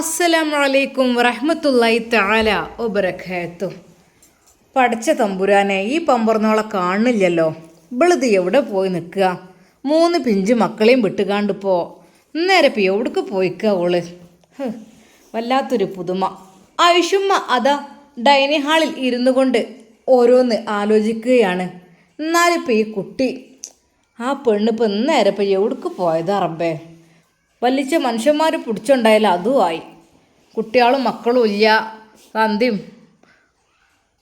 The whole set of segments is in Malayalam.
അസ്സലാമലൈക്കും വറഹ്മത്തുള്ളാഹി തആല വബറകാത്തു. പഠിച്ച തമ്പുരാനെ, ഈ പമ്പർന്നോളെ കാണില്ലല്ലോ. ഇവളിത് എവിടെ പോയി നിൽക്കുക? 3 പിഞ്ച് മക്കളെയും വിട്ടുകാണ്ടിപ്പോ നേരെ ഇപ്പം എവിടേക്ക് പോയിക്കുക ഓള്? വല്ലാത്തൊരു പുതുമ. ആയിഷുമ്മ അതാ ഡൈനിങ് ഹാളിൽ ഇരുന്നു കൊണ്ട് ഓരോന്ന് ആലോചിക്കുകയാണ്. എന്നാലിപ്പോൾ ഈ കുട്ടി, ആ പെണ്ണിപ്പോൾ നേരെ ഇപ്പം എവിടേക്ക് പോയതാ റബ്ബേ? വലിച്ച മനുഷ്യന്മാർ പിടിച്ചുണ്ടായാലും അതുമായി. കുട്ടികളും മക്കളും ഇല്ല, തന്തിയും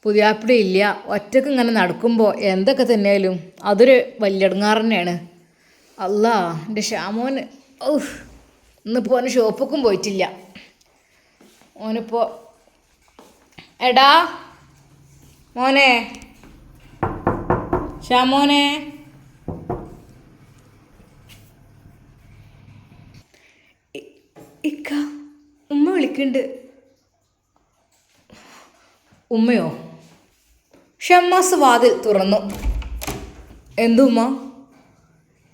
പുതിയാപ്പിടി ഇല്ല. ഒറ്റക്ക് ഇങ്ങനെ നടക്കുമ്പോൾ എന്തൊക്കെ തന്നെയായാലും അതൊരു വലിയ ഇടങ്ങാറ് തന്നെയാണ്. അല്ലാ, എൻ്റെ ഷാമോന് ഇന്നിപ്പോൾ ഓന് ഷോപ്പിക്കും പോയിട്ടില്ല. ഓനിപ്പോൾ എടാ മോനെ, ഷാമോനെ, ഇക്ക ഉമ്മ വിളിക്കുന്നുണ്ട്. ഉമ്മയോ? ഷമ്മാസ് വാതിൽ തുറന്നു. എന്തുമ്മ?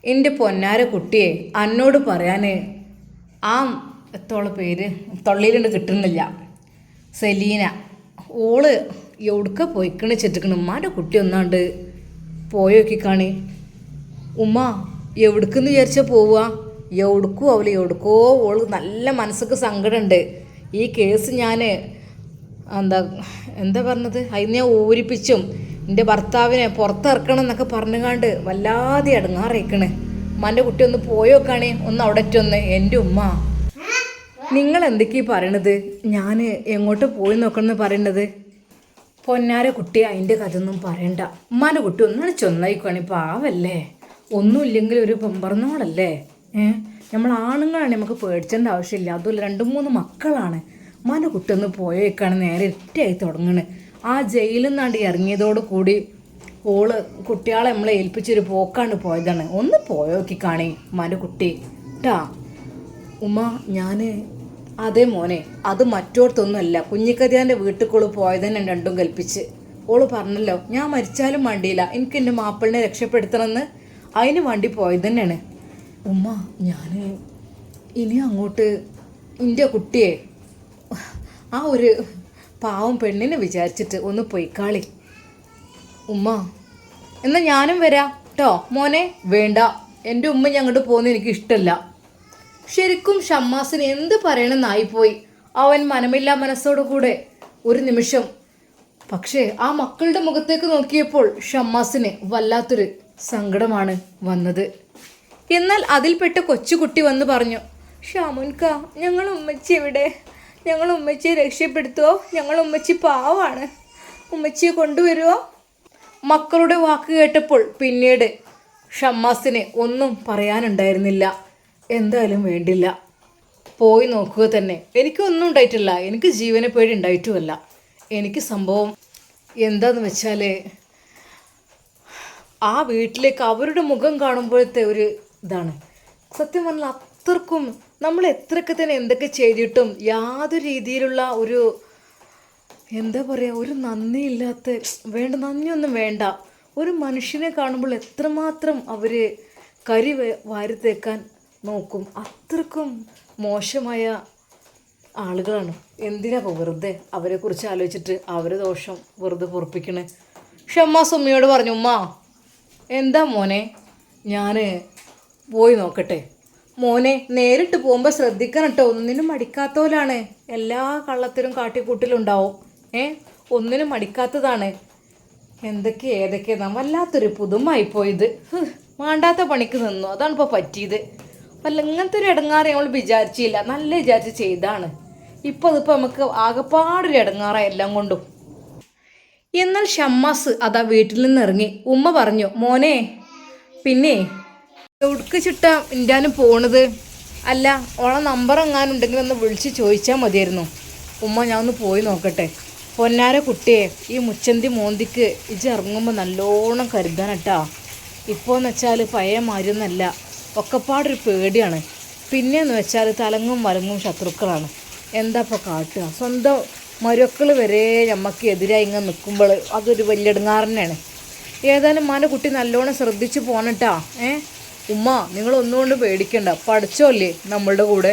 എൻ്റെ പൊന്നാര കുട്ടിയെ എന്നോട് പറയാൻ ആ എത്തോളം പേര് തൊള്ളിയിലുണ്ട് കിട്ടുന്നില്ല. സെലീന. ഓള് എവിടുക്ക പോയിക്കണ് ചെറ്റിക്കണ്. ഉമ്മാൻ്റെ കുട്ടി ഒന്നാണ്ട് പോയി നോക്കിക്കാണി. ഉമ്മ എവിടുക്കെന്ന് വിചാരിച്ചാൽ പോവുക? എവിടുക്കും അവൾ എവിടുക്കോ ഓൾ നല്ല മനസ്സൊക്കെ സങ്കടമുണ്ട്. ഈ കേസ് ഞാൻ എന്താ പറഞ്ഞത്, അതിന് ഞാൻ ഊരിപ്പിച്ചും എൻ്റെ ഭർത്താവിനെ പുറത്തിറക്കണം എന്നൊക്കെ പറഞ്ഞുകാണ്ട് വല്ലാതെ ഇടങ്ങാറിയിക്കണ്. ഉമ്മാൻ്റെ കുട്ടി ഒന്ന് പോയോക്കാണേ, ഒന്ന് അവിടെ ഒന്ന്. എൻ്റെ ഉമ്മ, നിങ്ങൾ എന്തൊക്കെയാണ് പറയണത്? ഞാൻ എങ്ങോട്ട് പോയി നോക്കണമെന്ന് പറയണത്? പൊന്നാര കുട്ടി, അതിൻ്റെ കഥ ഒന്നും പറയണ്ട. ഉമ്മാൻ്റെ കുട്ടി ഒന്നാണ് ചൊന്നായിക്കോണി. പാവല്ലേ, ഒന്നുമില്ലെങ്കിൽ ഒരു പെമ്പറന്നോളല്ലേ. നമ്മൾ ആണുങ്ങളാണ്, നമുക്ക് പേടിച്ചേണ്ട ആവശ്യമില്ല. അതുമല്ല 2-3 മക്കളാണ്. ഉമ്മാൻ്റെ കുട്ടി ഒന്ന് പോയേക്കാണ് നേരെ ഇരട്ടിയായി തുടങ്ങണ്. ആ ജയിലിൽ നിന്നാണ്ട് ഇറങ്ങിയതോട് കൂടി ഓള് കുട്ടികളെ നമ്മളെ ഏൽപ്പിച്ചൊരു പോക്കാണ്ട് പോയതാണ്. ഒന്ന് പോയോക്കി കാണി ഉമ്മാൻ്റെ കുട്ടി ട്ടാ. ഉമ്മ, ഞാൻ അതേ മോനെ, അത് മറ്റോടത്തൊന്നുമല്ല. കുഞ്ഞിക്കതിയാൻ്റെ വീട്ടിൽ പോയത് തന്നെ രണ്ടും കൽപ്പിച്ച്. ഓള് പറഞ്ഞല്ലോ, ഞാൻ മരിച്ചാലും വേണ്ടിയില്ല, എനിക്ക് എൻ്റെ മാപ്പിളിനെ രക്ഷപ്പെടുത്തണമെന്ന്. അതിന് വേണ്ടി പോയത് തന്നെയാണ്. ഉമ്മ, ഞാൻ ഇനി അങ്ങോട്ട് എൻ്റെ കുട്ടിയെ ആ ഒരു പാവം പെണ്ണിനെ വിചാരിച്ചിട്ട് ഒന്ന് പൊയ്ക്കാളി. ഉമ്മ, എന്നാൽ ഞാനും വരാം കേട്ടോ മോനെ. വേണ്ട, എൻ്റെ ഉമ്മ ഞങ്ങോട്ട് പോകുന്നത് എനിക്ക് ഇഷ്ടമല്ല. ശരിക്കും ഷമ്മാസിന് എന്ത് പറയണമെന്നായിപ്പോയി. അവൻ മനമില്ലാ മനസ്സോടു കൂടെ ഒരു നിമിഷം. പക്ഷേ ആ മക്കളുടെ മുഖത്തേക്ക് നോക്കിയപ്പോൾ ഷമ്മാസിന് വല്ലാത്തൊരു സങ്കടമാണ് വന്നത്. എന്നാൽ അതിൽപ്പെട്ട് കൊച്ചുകുട്ടി വന്ന് പറഞ്ഞു, ഷാമുൻക, ഞങ്ങൾ ഉമ്മച്ചി എവിടെ? ഞങ്ങൾ ഉമ്മച്ചിയെ രക്ഷപ്പെടുത്തുമോ? ഞങ്ങൾ ഉമ്മച്ചി പാവാണ്, ഉമ്മച്ചിയെ കൊണ്ടുവരുമോ? മക്കളുടെ വാക്ക് കേട്ടപ്പോൾ പിന്നീട് ഷമ്മാസിന് ഒന്നും പറയാനുണ്ടായിരുന്നില്ല. എന്തായാലും വേണ്ടില്ല, പോയി നോക്കുക തന്നെ. എനിക്കൊന്നും ഉണ്ടായിട്ടില്ല, എനിക്ക് ജീവനെ പേടി ഉണ്ടായിട്ടുമല്ല. എനിക്ക് സംഭവം എന്താന്ന് വെച്ചാൽ, ആ വീട്ടിലേക്ക് അവരുടെ മുഖം കാണുമ്പോഴത്തെ ഒരു ഇതാണ്. സത്യം പറഞ്ഞാൽ അത്രക്കും നമ്മൾ എത്രയൊക്കെ തന്നെ എന്തൊക്കെ ചെയ്തിട്ടും യാതൊരു രീതിയിലുള്ള ഒരു എന്താ പറയുക, ഒരു നന്ദിയില്ലാത്ത, നന്ദിയൊന്നും വേണ്ട. ഒരു മനുഷ്യനെ കാണുമ്പോൾ എത്രമാത്രം അവർ കരി വാരിത്തേക്കാൻ നോക്കും. അത്രക്കും മോശമായ ആളുകളാണ്. എന്തിനാ വെറുതെ അവരെക്കുറിച്ച് ആലോചിച്ചിട്ട് അവരെ ദോഷം വെറുതെ പൊറപ്പിക്കണേ. ഷമ്മാസ് ഉമ്മയോട് പറഞ്ഞു, ഉമ്മ എന്താ മോനെ, ഞാൻ പോയി നോക്കട്ടെ. മോനെ, നേരിട്ട് പോകുമ്പോൾ ശ്രദ്ധിക്കണം കേട്ടോ. ഒന്നിനും മടിക്കാത്തവരാണ്. എല്ലാ കള്ളത്തിലും കാട്ടിക്കൂട്ടിലും ഉണ്ടാവും. ഒന്നിനും മടിക്കാത്തതാണ്. ഏതൊക്കെയാ വല്ലാത്തൊരു പുതുമായിപ്പോയത്. വേണ്ടാത്ത പണിക്ക് നിന്നു, അതാണ് ഇപ്പോൾ പറ്റിയത്. അല്ല, ഇങ്ങനത്തെ ഒരു ഇടങ്ങാറ് നമ്മൾ വിചാരിച്ചില്ല, നല്ല വിചാരിച്ച് ചെയ്താണ്. ഇപ്പോൾ അതിപ്പോൾ നമുക്ക് ആകെപ്പാടൊരു ഇടങ്ങാറാണ് എല്ലാം കൊണ്ടും. എന്നാൽ ഷമ്മാസ് അതാ വീട്ടിൽ നിന്ന് ഇറങ്ങി. ഉമ്മ പറഞ്ഞു, മോനെ, പിന്നെ എവിടേക്ക് ചിട്ടാ ഇന്ത്യാനും പോണത്? അല്ല, ഓളെ നമ്പർ എങ്ങാനുണ്ടെങ്കിൽ ഒന്ന് വിളിച്ച് ചോദിച്ചാൽ മതിയായിരുന്നു. ഉമ്മ, ഞാൻ ഒന്ന് പോയി നോക്കട്ടെ. പൊന്നാര കുട്ടിയെ, ഈ മുച്ചന്തി മോന്തിക്ക് ഇജ്ജ് ഇറങ്ങുമ്പോൾ നല്ലോണം കരുതാനട്ടാ. ഇപ്പോൾ എന്ന് വെച്ചാൽ പഴയ മാതിരിയൊന്നല്ല, ഒക്കെപ്പാടൊരു പേടിയാണ്. പിന്നെയെന്ന് വെച്ചാൽ തലങ്ങും വലങ്ങും ശത്രുക്കളാണ്. എന്താ ഇപ്പോൾ കാട്ടുക? സ്വന്തം മരുക്കൾ വരെ നമുക്ക് എതിരായി ഇങ്ങനെ നിൽക്കുമ്പോൾ അതൊരു വലിയ ഇടങ്ങാറ് തന്നെയാണ്. ഏതായാലും ഉമ്മാൻ്റെ കുട്ടി നല്ലോണം ശ്രദ്ധിച്ച് പോകണട്ടാ. ഉമ്മ, നിങ്ങളൊന്നുകൊണ്ട് പേടിക്കണ്ട, പഠിച്ചോല്ലേ നമ്മളുടെ കൂടെ.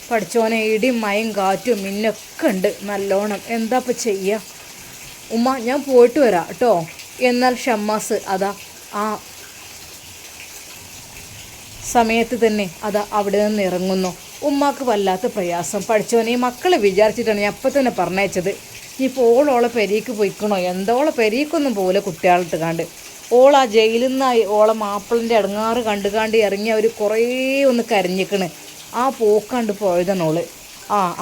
പഠിച്ചോനെ ഇടിയും മയും കാറ്റും മിന്നൊക്കെ ഉണ്ട് നല്ലോണം. എന്താ ഇപ്പം ചെയ്യുക? ഉമ്മ ഞാൻ പോയിട്ട് വരാം കേട്ടോ. എന്നാൽ ഷമ്മാസ് അതാ ആ സമയത്ത് തന്നെ അതാ അവിടെ നിന്ന് ഇറങ്ങുന്നു. ഉമ്മാക്ക് വല്ലാത്ത പ്രയാസം. പഠിച്ചോനെ ഈ മക്കളെ വിചാരിച്ചിട്ടാണ് ഞാൻ അപ്പം തന്നെ പറഞ്ഞയച്ചത്. ഇപ്പോൾ ഓളോളെ പെരീക്ക് പോയിക്കണോ എന്തോളെ പെരീക്കൊന്നും പോലെ കുട്ടികളിട്ട് കണ്ട് ഓൾ ആ ജയിലിൽ നിന്നായി ഓളെ മാപ്പിളിൻ്റെ ഇടങ്ങാറ് കണ്ട് ഇറങ്ങി അവർ കുറേ ഒന്ന് കരഞ്ഞിക്കണ്. ആ പോക്കാണ്ട് പോയതാണ് ഓള്.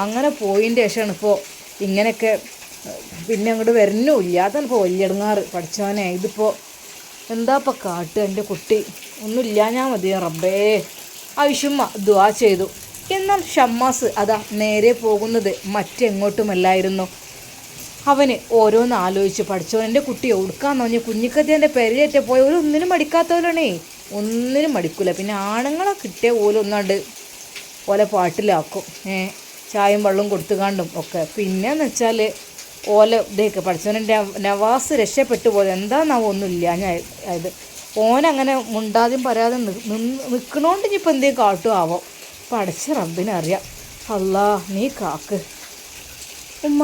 അങ്ങനെ പോയിൻ്റെ ശേഷമാണ് ഇപ്പോൾ ഇങ്ങനെയൊക്കെ പിന്നെ അങ്ങോട്ട് വരുന്നുമില്ല. അതാണ് ഇപ്പോൾ വലിയ ഇടങ്ങാറ്. പഠിച്ചോനെ ഇതിപ്പോൾ എന്താ ഇപ്പം കാട്ട് എൻ്റെ കുട്ടി ഒന്നുമില്ല ഞാൻ മതി റബ്ബേ. ആയിഷുമ്മ ദുആ ചെയ്തു. എന്നാൽ ഷമ്മാസ് അതാ നേരെ പോകുന്നത് മറ്റെങ്ങോട്ടുമല്ലായിരുന്നു. അവന് ഓരോന്ന് ആലോചിച്ച് പഠിച്ചോ എൻ്റെ കുട്ടി ഒടുക്കാന്ന് പറഞ്ഞ് കുഞ്ഞിക്കത്തേൻ്റെ പെരയേറ്റ പോയ ഒരു ഒന്നിനും മടിക്കാത്തവരാണേ. ഒന്നിനും മടിക്കില്ല. പിന്നെ ആണുങ്ങളെ കിട്ടിയ ഓലൊന്നാണ്ട് ഓലെ പാട്ടിലാക്കും. ചായയും വെള്ളവും കൊടുത്തുകാണ്ടും ഒക്കെ. പിന്നെയെന്ന് വെച്ചാൽ ഓല ഇതേക്ക് പഠിച്ചവനെ നവാസ് രക്ഷപ്പെട്ടു പോലെ എന്താണെന്നാവും ഒന്നുമില്ല ഞാൻ അത് ഓനങ്ങനെ മുണ്ടാതെയും പറയാതെ നിൽക്കണോണ്ട് ഇനിയിപ്പോൾ എന്തെങ്കിലും കാട്ടും ആവോ. പഠിച്ച റബ്ബിനറിയാം. അല്ലാ നീ കാക്ക്. ഉമ്മ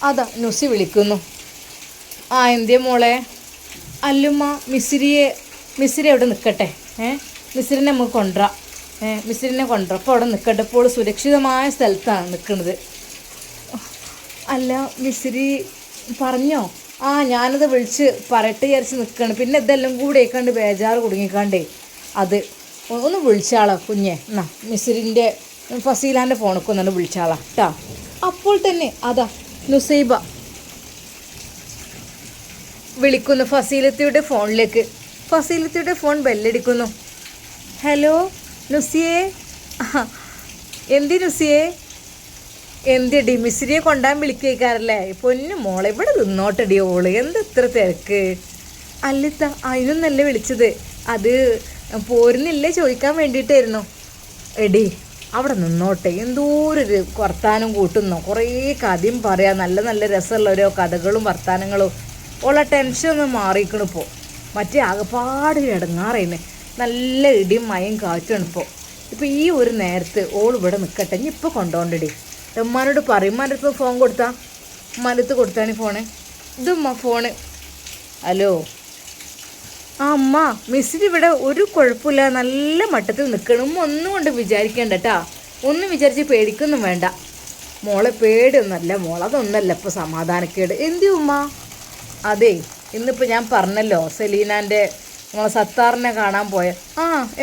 അതാ നുസി വിളിക്കുന്നു. എന്തേ മോളെ? അല്ലുമ്മ മിസ്സിരി അവിടെ നിൽക്കട്ടെ. മിസ്സിരിനെ നമുക്ക് കൊണ്ടുവരാം. മിസ്സിരിനെ കൊണ്ടുവരാം. അപ്പോൾ അവിടെ നിൽക്കട്ടെ. ഇപ്പോൾ സുരക്ഷിതമായ സ്ഥലത്താണ് നിൽക്കുന്നത്. അല്ല മിസ്സിരി പറഞ്ഞോ? ഞാനത് വിളിച്ച് പറയട്ട് വിചാരിച്ച് നിൽക്കണം. പിന്നെ ഇതെല്ലാം കൂടെ ഏക്കാണ്ട് ബേജാറ് കുടുങ്ങിക്കാണ്ടേ അത് ഒന്ന് വിളിച്ചാളാ കുഞ്ഞെ. എന്നാ മിസ്സിരിൻ്റെ ഫസീലാൻ്റെ ഫോണൊക്കെ ഒന്നാണ് വിളിച്ചാളാ കേട്ടോ. അപ്പോൾ തന്നെ അതാ നുസൈബ വിളിക്കുന്നു ഫസീലത്തിയുടെ ഫോണിലേക്ക്. ഫസീലത്തിയുടെ ഫോൺ ബെല്ലടിക്കുന്നു. ഹലോ നുസിയേ. എന്തി നുസിയേ? എന്തിടി മിസ്സിരിയെ കൊണ്ടാൻ വിളിക്കേക്കാറല്ലേ? പൊന്നു മോളെ ഇവിടെ നിന്നോട്ടടി ഓള്. എന്താ ഇത്ര തിരക്ക്? അല്ലത്ത അതിനൊന്നല്ലേ വിളിച്ചത്. അത് പോരുന്നില്ലേ ചോദിക്കാൻ വേണ്ടിയിട്ടായിരുന്നു. എടി അവിടെ നിന്നോട്ടെ. എന്തോരൊരു വർത്താനം കൂട്ടുന്നോ. കുറേ കഥയും പറയാം. നല്ല നല്ല രസമുള്ള ഓരോ കഥകളും വർത്താനങ്ങളും. ഓളെ ടെൻഷനൊന്നും മാറിയിരിക്കണിപ്പോൾ. മറ്റേ ആകെപ്പാട് ഇടങ്ങാറേന്ന്. നല്ല ഇടിയും മയും കാറ്റുമാണ് ഇപ്പോൾ ഈ ഒരു നേരത്ത് ഓൾ ഇവിടെ നിൽക്കട്ടെ. ഇനി ഇപ്പോൾ കൊണ്ടുപോകണ്ടടി. ഉമ്മാനോട് പറയും. ഉമ്മാൻ്റെ ഫോൺ കൊടുത്താൽ ഉമ്മാൻ്റെ കൊടുത്താണ് ഫോണ്. ഇതുമ്മ ഫോണ്. ഹലോ. അമ്മ മിസ്സിന് ഇവിടെ ഒരു കുഴപ്പമില്ല. നല്ല മട്ടത്തിൽ നിൽക്കണം. ഒന്നും കൊണ്ട് വിചാരിക്കേണ്ട കേട്ടാ. ഒന്നും വിചാരിച്ച് പേടിക്കൊന്നും വേണ്ട മോളെ. പേടിയൊന്നല്ല മോളെ. അതൊന്നല്ല ഇപ്പോൾ സമാധാനക്കേട്. എന്തി ഉമ്മ? അതെ ഇന്നിപ്പോൾ ഞാൻ പറഞ്ഞല്ലോ സെലീനാൻ്റെ നമ്മളെ സത്താറിനെ കാണാൻ പോയ.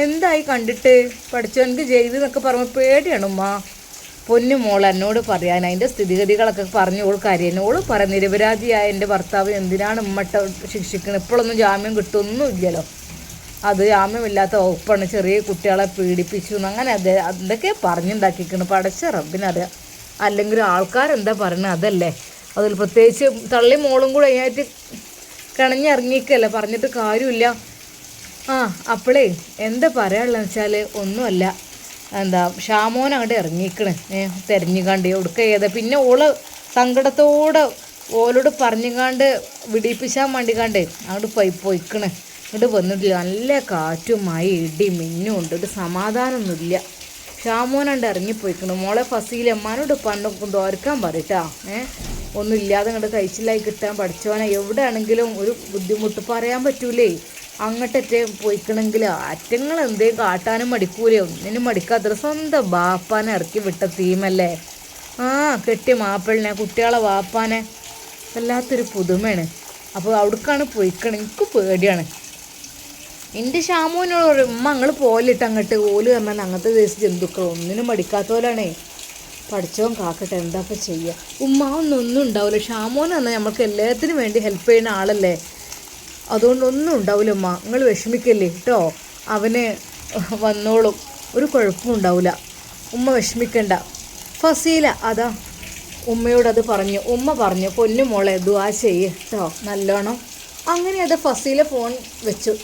എന്തായി കണ്ടിട്ട്? പഠിച്ചവനക്ക് ചെയ്ത് എന്നൊക്കെ പറയുമ്പോൾ പേടിയാണ് ഉമ്മ. പൊന്നു മോൾ എന്നോട് പറയാൻ അതിൻ്റെ സ്ഥിതിഗതികളൊക്കെ പറഞ്ഞു ഓൾ കരയുന്നു. ഓൾ പറയാം നിരപരാധിയായ എൻ്റെ ഭർത്താവ് എന്തിനാണ് ഉമ്മട്ട ശിക്ഷിക്കുന്നത്? ഇപ്പോഴൊന്നും ജാമ്യം കിട്ടുമൊന്നും ഇല്ലല്ലോ. അത് ജാമ്യമില്ലാത്ത വകുപ്പാണ്. ചെറിയ കുട്ടികളെ പീഡിപ്പിച്ചു അങ്ങനെ എന്തൊക്കെ പറഞ്ഞുണ്ടാക്കിക്കണം. പടച്ച റബ്ബിനറിയാം. അല്ലെങ്കിൽ ആൾക്കാരെന്താ പറയുന്നത് അതല്ലേ. അതിൽ പ്രത്യേകിച്ച് തള്ളി മോളും കൂടെ അതിനായിട്ട് കിണഞ്ഞിറങ്ങിക്കല്ലേ. പറഞ്ഞിട്ട് കാര്യമില്ല. അപ്പോളേ എന്താ പറയാനുള്ളതെന്ന് വെച്ചാൽ ഒന്നുമല്ല. എന്താ ഷാമോൻ അങ്ങോട്ട് ഇറങ്ങിക്കണ് തിരഞ്ഞുകാണ്ട് ഒടുക്ക ചെയ്ത. പിന്നെ ഓള് സങ്കടത്തോടെ ഓലോട് പറഞ്ഞുകാണ്ട് വിടിപ്പിച്ചാൻ വേണ്ടിക്കാണ്ട് അങ്ങോട്ട് പോയിക്കണ്. ഇങ്ങോട്ട് വന്നിട്ടില്ല. നല്ല കാറ്റും മായി ഇടി മിന്നും ഉണ്ട്. ഒരു സമാധാനമൊന്നുമില്ല. ഷാമോനാണ്ട് ഇറങ്ങിപ്പോയിക്കണം. മോളെ ഫസീല അമ്മാനോട് പണ്ടൊക്കെ തോരക്കാൻ പറയട്ടാ. ഒന്നും ഇല്ലാതെ അങ്ങോട്ട് കഴിച്ചില്ലായി കിട്ടാൻ പഠിച്ചോനെ. എവിടെ ആണെങ്കിലും ഒരു ബുദ്ധിമുട്ട് പറയാൻ പറ്റൂലേ. അങ്ങോട്ടറ്റേ പോയിക്കണമെങ്കിൽ അറ്റങ്ങൾ എന്തേലും കാട്ടാനും മടിക്കൂലേ. ഒന്നിനും മടിക്കാത്ത സ്വന്തം ബാപ്പാനെ ഇറക്കി വിട്ട തീമല്ലേ. കെട്ടിയ മാപ്പിളിനെ കുട്ടികളെ വാപ്പാനെ വല്ലാത്തൊരു പുതുമയാണ്. അപ്പോൾ അവിടേക്കാണ് പോയിക്കണം. എനിക്ക് പേടിയാണ്. എൻ്റെ ഷാമോനോട് ഉമ്മ ഞങ്ങൾ പോലിട്ട് അങ്ങോട്ട് ഓല് പറഞ്ഞാൽ അങ്ങനത്തെ ദേശ ജന്തുക്കൾ ഒന്നിനും മടിക്കാത്തോലാണേ. പഠിച്ചോൻ കാക്കട്ടെ. എന്താ ഇപ്പം ചെയ്യുക? ഒന്നും ഉണ്ടാവില്ല. ഷാമോൻ പറഞ്ഞാൽ നമ്മൾക്ക് എല്ലാത്തിനും വേണ്ടി ഹെൽപ്പ് ചെയ്യുന്ന ആളല്ലേ. അതുകൊണ്ടൊന്നും ഉണ്ടാവില്ല ഉമ്മ. നിങ്ങൾ വിഷമിക്കല്ലേ കേട്ടോ. അവന് വന്നോളും. ഒരു കുഴപ്പവും ഉണ്ടാവില്ല. ഉമ്മ വിഷമിക്കണ്ട. ഫസീല അതാ ഉമ്മയോടത് പറഞ്ഞു. ഉമ്മ പറഞ്ഞു പൊന്നു മോളെ ദുആ ചെയ്യ് കേട്ടോ നല്ലോണം. അങ്ങനെ അത് ഫസീല ഫോൺ വെച്ചു.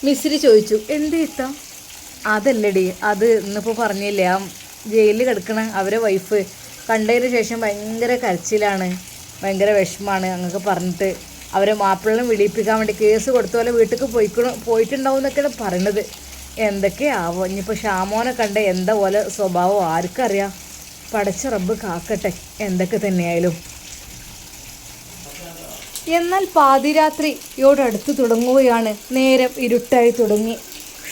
മിസ്സിരി ചോദിച്ചു എന്ത് ഇത്ത? അതല്ലടി അത് ഇന്നിപ്പോൾ പറഞ്ഞില്ലേ ജയിലിൽ കിടക്കണ അവരെ വൈഫ് കണ്ടതിന് ശേഷം ഭയങ്കര കരച്ചിലാണ്, ഭയങ്കര വിഷമാണ് അങ്ങൊക്കെ പറഞ്ഞിട്ട് അവരെ മാപ്പിളിനെ വിളിപ്പിക്കാൻ വേണ്ടി കേസ് കൊടുത്ത പോലെ വീട്ടിലേക്ക് പോയിട്ടുണ്ടാവും എന്നൊക്കെയാണ് പറയണത്. എന്തൊക്കെയാവോ ഇനിയിപ്പോൾ ഷാമോനെ കണ്ട എന്താ പോലെ സ്വഭാവം ആർക്കറിയാം. പടച്ച റബ്ബ് കാക്കട്ടെ എന്തൊക്കെ തന്നെയായാലും. എന്നാൽ പാതിരാത്രിയോടടുത്ത് തുടങ്ങുകയാണ്. നേരം ഇരുട്ടായി തുടങ്ങി.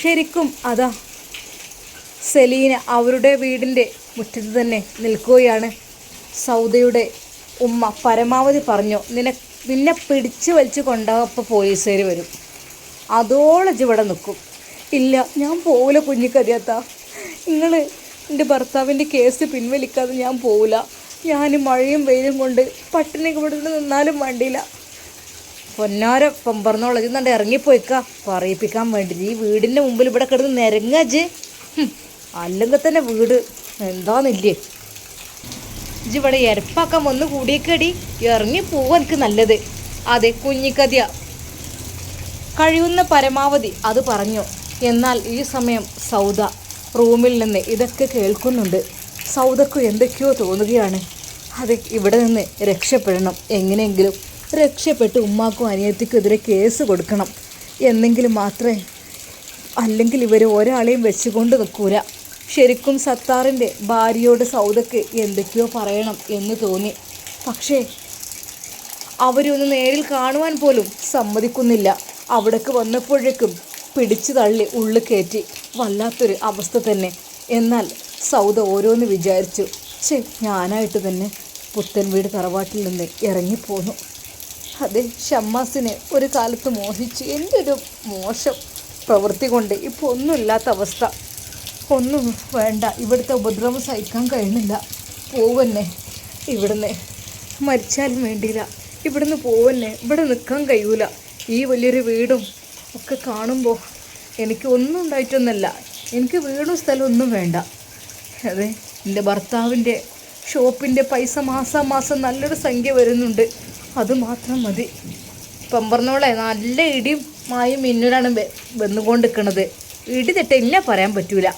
ശരിക്കും അതാ സെലീന അവരുടെ വീടിൻ്റെ മുറ്റത്ത് തന്നെ നിൽക്കുകയാണ്. സൗദയുടെ ഉമ്മ പരമാവധി പറഞ്ഞു, നിന്നെ പിടിച്ച് വലിച്ച് കൊണ്ടുപോയപ്പോൾ പോലീസുകാർ വരും, അതോളം ഇവിടെ നിൽക്കും. ഇല്ല, ഞാൻ പോവില്ല കുഞ്ഞിക്കതിയാത്ത, നിങ്ങൾ എൻ്റെ ഭർത്താവിൻ്റെ കേസ് പിൻവലിക്കാതെ ഞാൻ പോവില്ല. ഞാൻ മഴയും വെയിലും കൊണ്ട് പട്ടിണി ഇവിടെ നിന്നാലും വേണ്ടിയില്ല. പൊന്നാര പമ്പറന്നോളം ഇന്നുണ്ട് ഇറങ്ങിപ്പോയിക്കാ പറയിപ്പിക്കാൻ വേണ്ടി. ഈ വീടിൻ്റെ മുമ്പിൽ ഇവിടെ കിടന്ന് നിരങ്ങാജ്, അല്ലെങ്കിൽ തന്നെ വീട് എന്താന്നില്ലേ. ഇജ് ഇവിടെ എരപ്പാക്കാൻ വന്ന് കൂടിയേക്കടി, ഇറങ്ങി പോവാൻ എനിക്ക് നല്ലത്. അതെ കുഞ്ഞിക്കതിയ കഴിയുന്ന പരമാവധി അത് പറഞ്ഞു. എന്നാൽ ഈ സമയം സൗദ റൂമിൽ നിന്ന് ഇതൊക്കെ കേൾക്കുന്നുണ്ട്. സൗദക്ക് എന്തൊക്കെയോ തോന്നുകയാണ്. അതെ, ഇവിടെ നിന്ന് രക്ഷപ്പെടണം, എങ്ങനെയെങ്കിലും രക്ഷപ്പെട്ട് ഉമ്മാക്കും അനിയത്തിക്കും എതിരെ കേസ് കൊടുക്കണം എന്നെങ്കിലും മാത്രമേ, അല്ലെങ്കിൽ ഇവർ ഒരാളെയും വെച്ചുകൊണ്ട് നിൽക്കൂല. ശരിക്കും സത്താറിൻ്റെ ഭാര്യയോട് സൗദക്ക് എന്തൊക്കെയോ പറയണം എന്ന് തോന്നി. പക്ഷേ അവരൊന്ന് നേരിൽ കാണുവാൻ പോലും സമ്മതിക്കുന്നില്ല. അവിടേക്ക് വന്നപ്പോഴേക്കും പിടിച്ചു തള്ളി ഉള്ളിൽ കയറ്റി. വല്ലാത്തൊരു അവസ്ഥ തന്നെ. എന്നാൽ സൗദ ഓരോന്ന് വിചാരിച്ചു, ഞാനായിട്ട് തന്നെ പുത്തൻ വീട് തറവാട്ടിൽ നിന്ന് ഇറങ്ങിപ്പോന്നു. അതെ, ഷമ്മാസിനെ ഒരു കാലത്ത് മോഹിച്ച് എൻ്റെ ഒരു മോശം പ്രവൃത്തി കൊണ്ട് ഇപ്പോൾ ഒന്നുമില്ലാത്ത അവസ്ഥ. ഒന്നും വേണ്ട, ഇവിടുത്തെ ഉപദ്രവം സഹിക്കാൻ കഴിയുന്നില്ല. പോവന്നെ ഇവിടുന്ന്, മരിച്ചാലും വേണ്ടിയില്ല, ഇവിടുന്ന് പോവന്നെ, ഇവിടെ നിൽക്കാൻ കഴിയൂല. ഈ വലിയൊരു വീടും ഒക്കെ കാണുമ്പോൾ എനിക്ക് ഒന്നും ഉണ്ടായിട്ടൊന്നുമല്ല, എനിക്ക് വീടും സ്ഥലമൊന്നും വേണ്ട. അതെ, എൻ്റെ ഭർത്താവിൻ്റെ ഷോപ്പിൻ്റെ പൈസ മാസം നല്ലൊരു സംഖ്യ വരുന്നുണ്ട്, അതുമാത്രം മതി. പമ്പർന്നോളെ നല്ല ഇടിയും മായും മിന്നലാണ് വന്നുകൊണ്ടിരിക്കണത്. ഇടി തെറ്റ ഇല്ല പറയാൻ പറ്റൂല.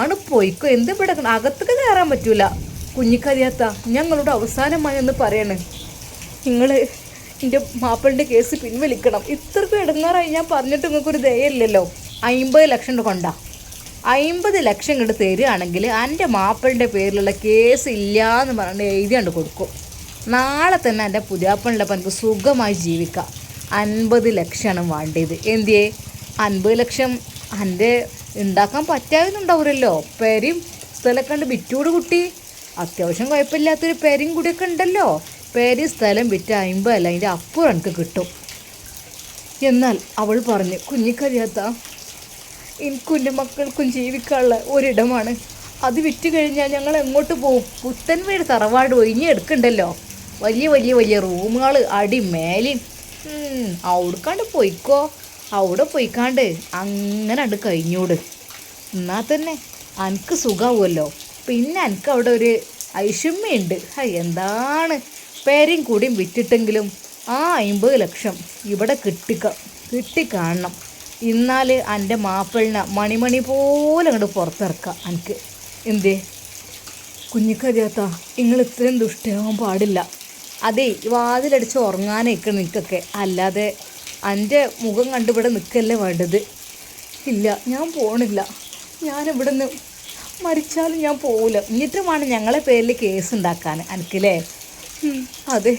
ആണ് പോയിക്കോ, എന്ത് ഇവിടെ അകത്തേക്ക് കയറാൻ പറ്റൂല. കുഞ്ഞിക്കറിയാത്ത, ഞങ്ങളോട് അവസാനമായി ഒന്ന് പറയണേ, നിങ്ങൾ എൻ്റെ മാപ്പിളിൻ്റെ കേസ് പിൻവലിക്കണം. ഇത്രക്കും ഇടങ്ങാറായി ഞാൻ പറഞ്ഞിട്ട് നിങ്ങൾക്കൊരു ദയയില്ലല്ലോ. 50 ലക്ഷം കൊണ്ടാ 50 ലക്ഷം ഇങ്ങോട്ട് തരികയാണെങ്കിൽ എൻ്റെ മാപ്പിളിൻ്റെ പേരിലുള്ള കേസ് ഇല്ല എന്ന് പറഞ്ഞിട്ട് എഴുതിയാണ്ട് കൊടുക്കും. നാളെ തന്നെ എൻ്റെ പുതിയാപ്പണിലപ്പം എനിക്ക് സുഖമായി ജീവിക്കാം. 50 ലക്ഷമാണ് വേണ്ടത്. എന്തിയേ 50 ലക്ഷം എൻ്റെ ഉണ്ടാക്കാൻ പറ്റാവുന്നുണ്ടാവില്ലല്ലോ. പെരയും സ്ഥലമൊക്കെ ഉണ്ട് വിറ്റൂട് കുട്ടി. അത്യാവശ്യം കുഴപ്പമില്ലാത്തൊരു പെരയും കൂടിയൊക്കെ ഉണ്ടല്ലോ. പെരയും സ്ഥലം വിറ്റ് 50 അല്ല, അതിൻ്റെ അപ്പുറം എനിക്ക് കിട്ടും. എന്നാൽ അവൾ പറഞ്ഞു, കുഞ്ഞിക്കറിയാത്ത, എനിക്കും എൻ്റെ മക്കൾക്കും ജീവിക്കാനുള്ള ഒരിടമാണ്. അത് വിറ്റ് കഴിഞ്ഞാൽ ഞങ്ങൾ എങ്ങോട്ട് പോകും? പുത്തൻ വീട് തറവാട് ഒഴിഞ്ഞെടുക്കണ്ടല്ലോ. വലിയ വലിയ വലിയ റൂമുകൾ അടി മേലിൻ. അവിടേക്കാണ്ട് പോയിക്കോ. അവിടെ പോയിക്കാണ്ട് അങ്ങനെ അത് കഴിഞ്ഞൂട്. എന്നാൽ തന്നെ എനിക്ക് സുഖമാവുമല്ലോ. പിന്നെ എനിക്ക് അവിടെ ഒരു ഐഷമ്യുണ്ട്. എന്താണ് പേരും കൂടിയും വിറ്റിട്ടെങ്കിലും ആ 50 ലക്ഷം ഇവിടെ കിട്ടിക്കാണണം. എന്നാൽ എൻ്റെ മാപ്പിളിനെ മണിമണി പോലെ അങ്ങോട്ട് പുറത്തിറക്കാം എനിക്ക്. എന്തേ കുഞ്ഞിക്കറിയാത്ത, നിങ്ങൾ ഇത്രയും ദുഷ്ടയാവാൻ പാടില്ല. അതേ, വാതിലടിച്ച് ഉറങ്ങാനേക്കണം നിൽക്കൊക്കെ, അല്ലാതെ എൻ്റെ മുഖം കണ്ടിവിടെ നിൽക്കല്ലേ വേണ്ടത്. ഇല്ല, ഞാൻ പോണില്ല. ഞാനിവിടെ നിന്ന് മരിച്ചാലും ഞാൻ പോവില്ല. എന്നിട്ടുമാണ് ഞങ്ങളെ പേരിൽ കേസ് ഉണ്ടാക്കാൻ എനിക്കല്ലേ. അതെ,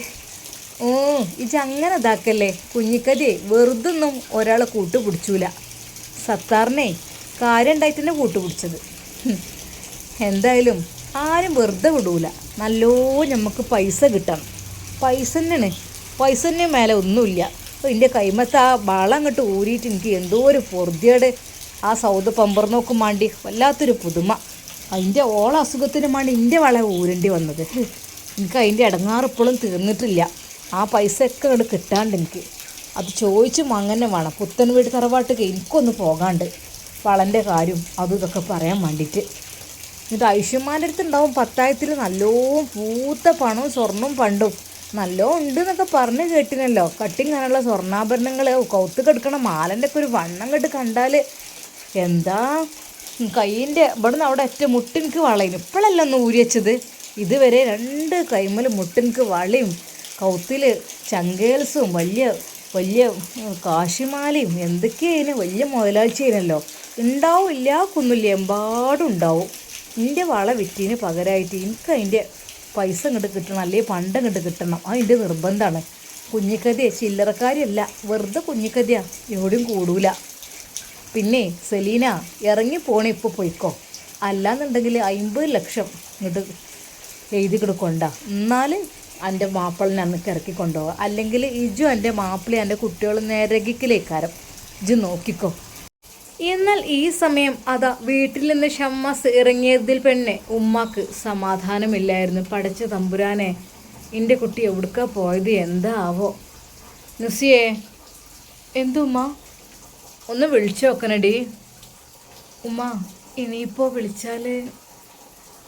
ഇജങ്ങനെ ഇതാക്കല്ലേ കുഞ്ഞിക്കതിയെ. വെറുതൊന്നും ഒരാളെ കൂട്ടുപിടിച്ചൂല. സത്താറിനെ കാര്യം ഉണ്ടായിട്ട് തന്നെ കൂട്ടുപിടിച്ചത്. എന്തായാലും ആരും വെറുതെ വിടൂല. നല്ലോ നമുക്ക് പൈസ കിട്ടണം. പൈസ തന്നെ മേലെ ഒന്നുമില്ല. അപ്പോൾ എൻ്റെ കൈമത്ത് ആ വള അങ്ങോട്ട് ഊരിയിട്ട് എനിക്ക് എന്തോ ഒരു പൊറുതിയുടെ ആ സൗദ പമ്പർന്നോക്കും മാണ്ടി വല്ലാത്തൊരു പുതുമ. അതിൻ്റെ ഓള അസുഖത്തിന് മാണ്ടി എൻ്റെ വള ഊരേണ്ടി വന്നത്. എനിക്ക് അതിൻ്റെ ഇടങ്ങാറിപ്പോഴും തീർന്നിട്ടില്ല. ആ പൈസ ഒക്കെ അങ്ങോട്ട് കിട്ടാണ്ട് എനിക്ക് അത് ചോദിച്ചും അങ്ങനെ വേണം. പുത്തൻ വീട് തറവാട്ടിക്ക് എനിക്കൊന്ന് പോകാണ്ട് വളൻ്റെ കാര്യം അതും ഇതൊക്കെ പറയാൻ വേണ്ടിയിട്ട്. എന്നിട്ട് ആയുഷ്യന്മാരുടെ അടുത്തുണ്ടാവും പത്തായത്തിൽ നല്ലോണം പൂത്ത പണവും സ്വർണവും പണ്ടും നല്ലോ ഉണ്ട് എന്നൊക്കെ പറഞ്ഞ് കേട്ടിനല്ലോ. കട്ടിങ്ങാനുള്ള സ്വർണ്ണാഭരണങ്ങൾ കൗത്തുക്കെടുക്കണ മാലൻ്റെ ഒക്കെ ഒരു വണ്ണം കെട്ട് കണ്ടാൽ എന്താ കൈയിൻ്റെ ഇവിടുന്ന് അവിടെ ഒറ്റ മുട്ടിൻക്ക് വളയും. ഇപ്പോഴല്ല ഒന്ന് ഊരി വെച്ചത്. ഇതുവരെ 2 കൈമൽ മുട്ടിൻക്ക് വളയും കൗത്തിൽ ചങ്കേൽസും വലിയ വലിയ കാശിമാലയും എന്തൊക്കെയാണ്. വലിയ മുതലാഴ്ചയാണല്ലോ. ഉണ്ടാവും, ഇല്ലാക്കൊന്നുമില്ല, എമ്പാടും ഉണ്ടാവും. എൻ്റെ വള വിറ്റീന് പകരമായിട്ട് എനിക്ക് അതിൻ്റെ പൈസ ഇങ്ങോട്ട് കിട്ടണം, അല്ലെങ്കിൽ പണ്ട് ഇങ്ങോട്ട് കിട്ടണം. അതിൻ്റെ നിർബന്ധമാണ്. കുഞ്ഞിക്കതിയെ ചില്ലറക്കാരിയല്ല, വെറുതെ കുഞ്ഞിക്കതിയാ, എവിടെയും കൂടൂല. പിന്നെ സെലീന ഇറങ്ങി പോണേ, ഇപ്പോൾ പോയിക്കോ. അല്ലാന്നുണ്ടെങ്കിൽ 50 ലക്ഷം ഇങ്ങോട്ട് എഴുതി കൊടുക്കൊണ്ട, എന്നാൽ എൻ്റെ മാപ്പിളിനെ അന്നൊക്കെ ഇറക്കി കൊണ്ടുപോകാം. അല്ലെങ്കിൽ ഇജു എൻ്റെ മാപ്പിളി എൻ്റെ കുട്ടികൾ നരകിക്കലേക്കാരം, ഇജു നോക്കിക്കോ. എന്നാൽ ഈ സമയം അതാ വീട്ടിൽ നിന്ന് ഷമ്മാസ് ഇറങ്ങിയതിൽ പെണ്ണെ ഉമ്മാക്ക് സമാധാനമില്ലായിരുന്നു. പടച്ച തമ്പുരാനെ, എൻ്റെ കുട്ടി എവിടുക്കാ പോയത്, എന്താവോ? നുസിയേ, എന്തുമ്മ? ഒന്ന് വിളിച്ചു നോക്കണടി. ഉമ്മ ഇനിയിപ്പോൾ വിളിച്ചാൽ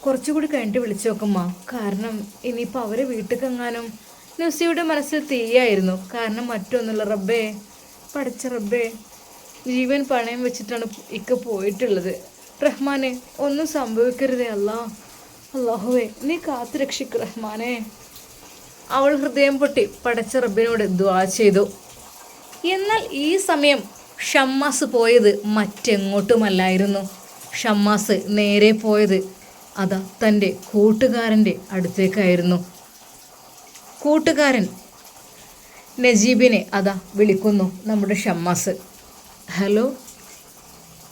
കുറച്ചുകൂടി കഴിഞ്ഞിട്ട് വിളിച്ചു നോക്കുമ്മ. കാരണം ഇനിയിപ്പോൾ അവരെ വീട്ടിലെങ്ങാനും. നുസിയുടെ മനസ്സിൽ തീയായിരുന്നു. കാരണം മറ്റൊന്നുമില്ല, റബ്ബേ, പടച്ച റബ്ബേ, ജീവൻ പണയം വെച്ചിട്ടാണ് ഇക്ക പോയിട്ടുള്ളത്. റഹ്മാനെ, ഒന്നും സംഭവിക്കരുതേ അല്ലാഹുവേ, നീ കാത്തു രക്ഷിക്ക് റഹ്മാനെ. അവൾ ഹൃദയം പൊട്ടി പടച്ച റബ്ബിനോട് ദുആ ചെയ്തു. എന്നാൽ ഈ സമയം ഷമ്മാസ് പോയത് മറ്റെങ്ങോട്ടുമല്ലായിരുന്നു. ഷമ്മാസ് നേരെ പോയത് അതാ തൻ്റെ കൂട്ടുകാരൻ്റെ അടുത്തേക്കായിരുന്നു. കൂട്ടുകാരൻ നജീബിനെ അതാ വിളിക്കുന്നു നമ്മുടെ ഷമ്മാസ്. ഹലോ,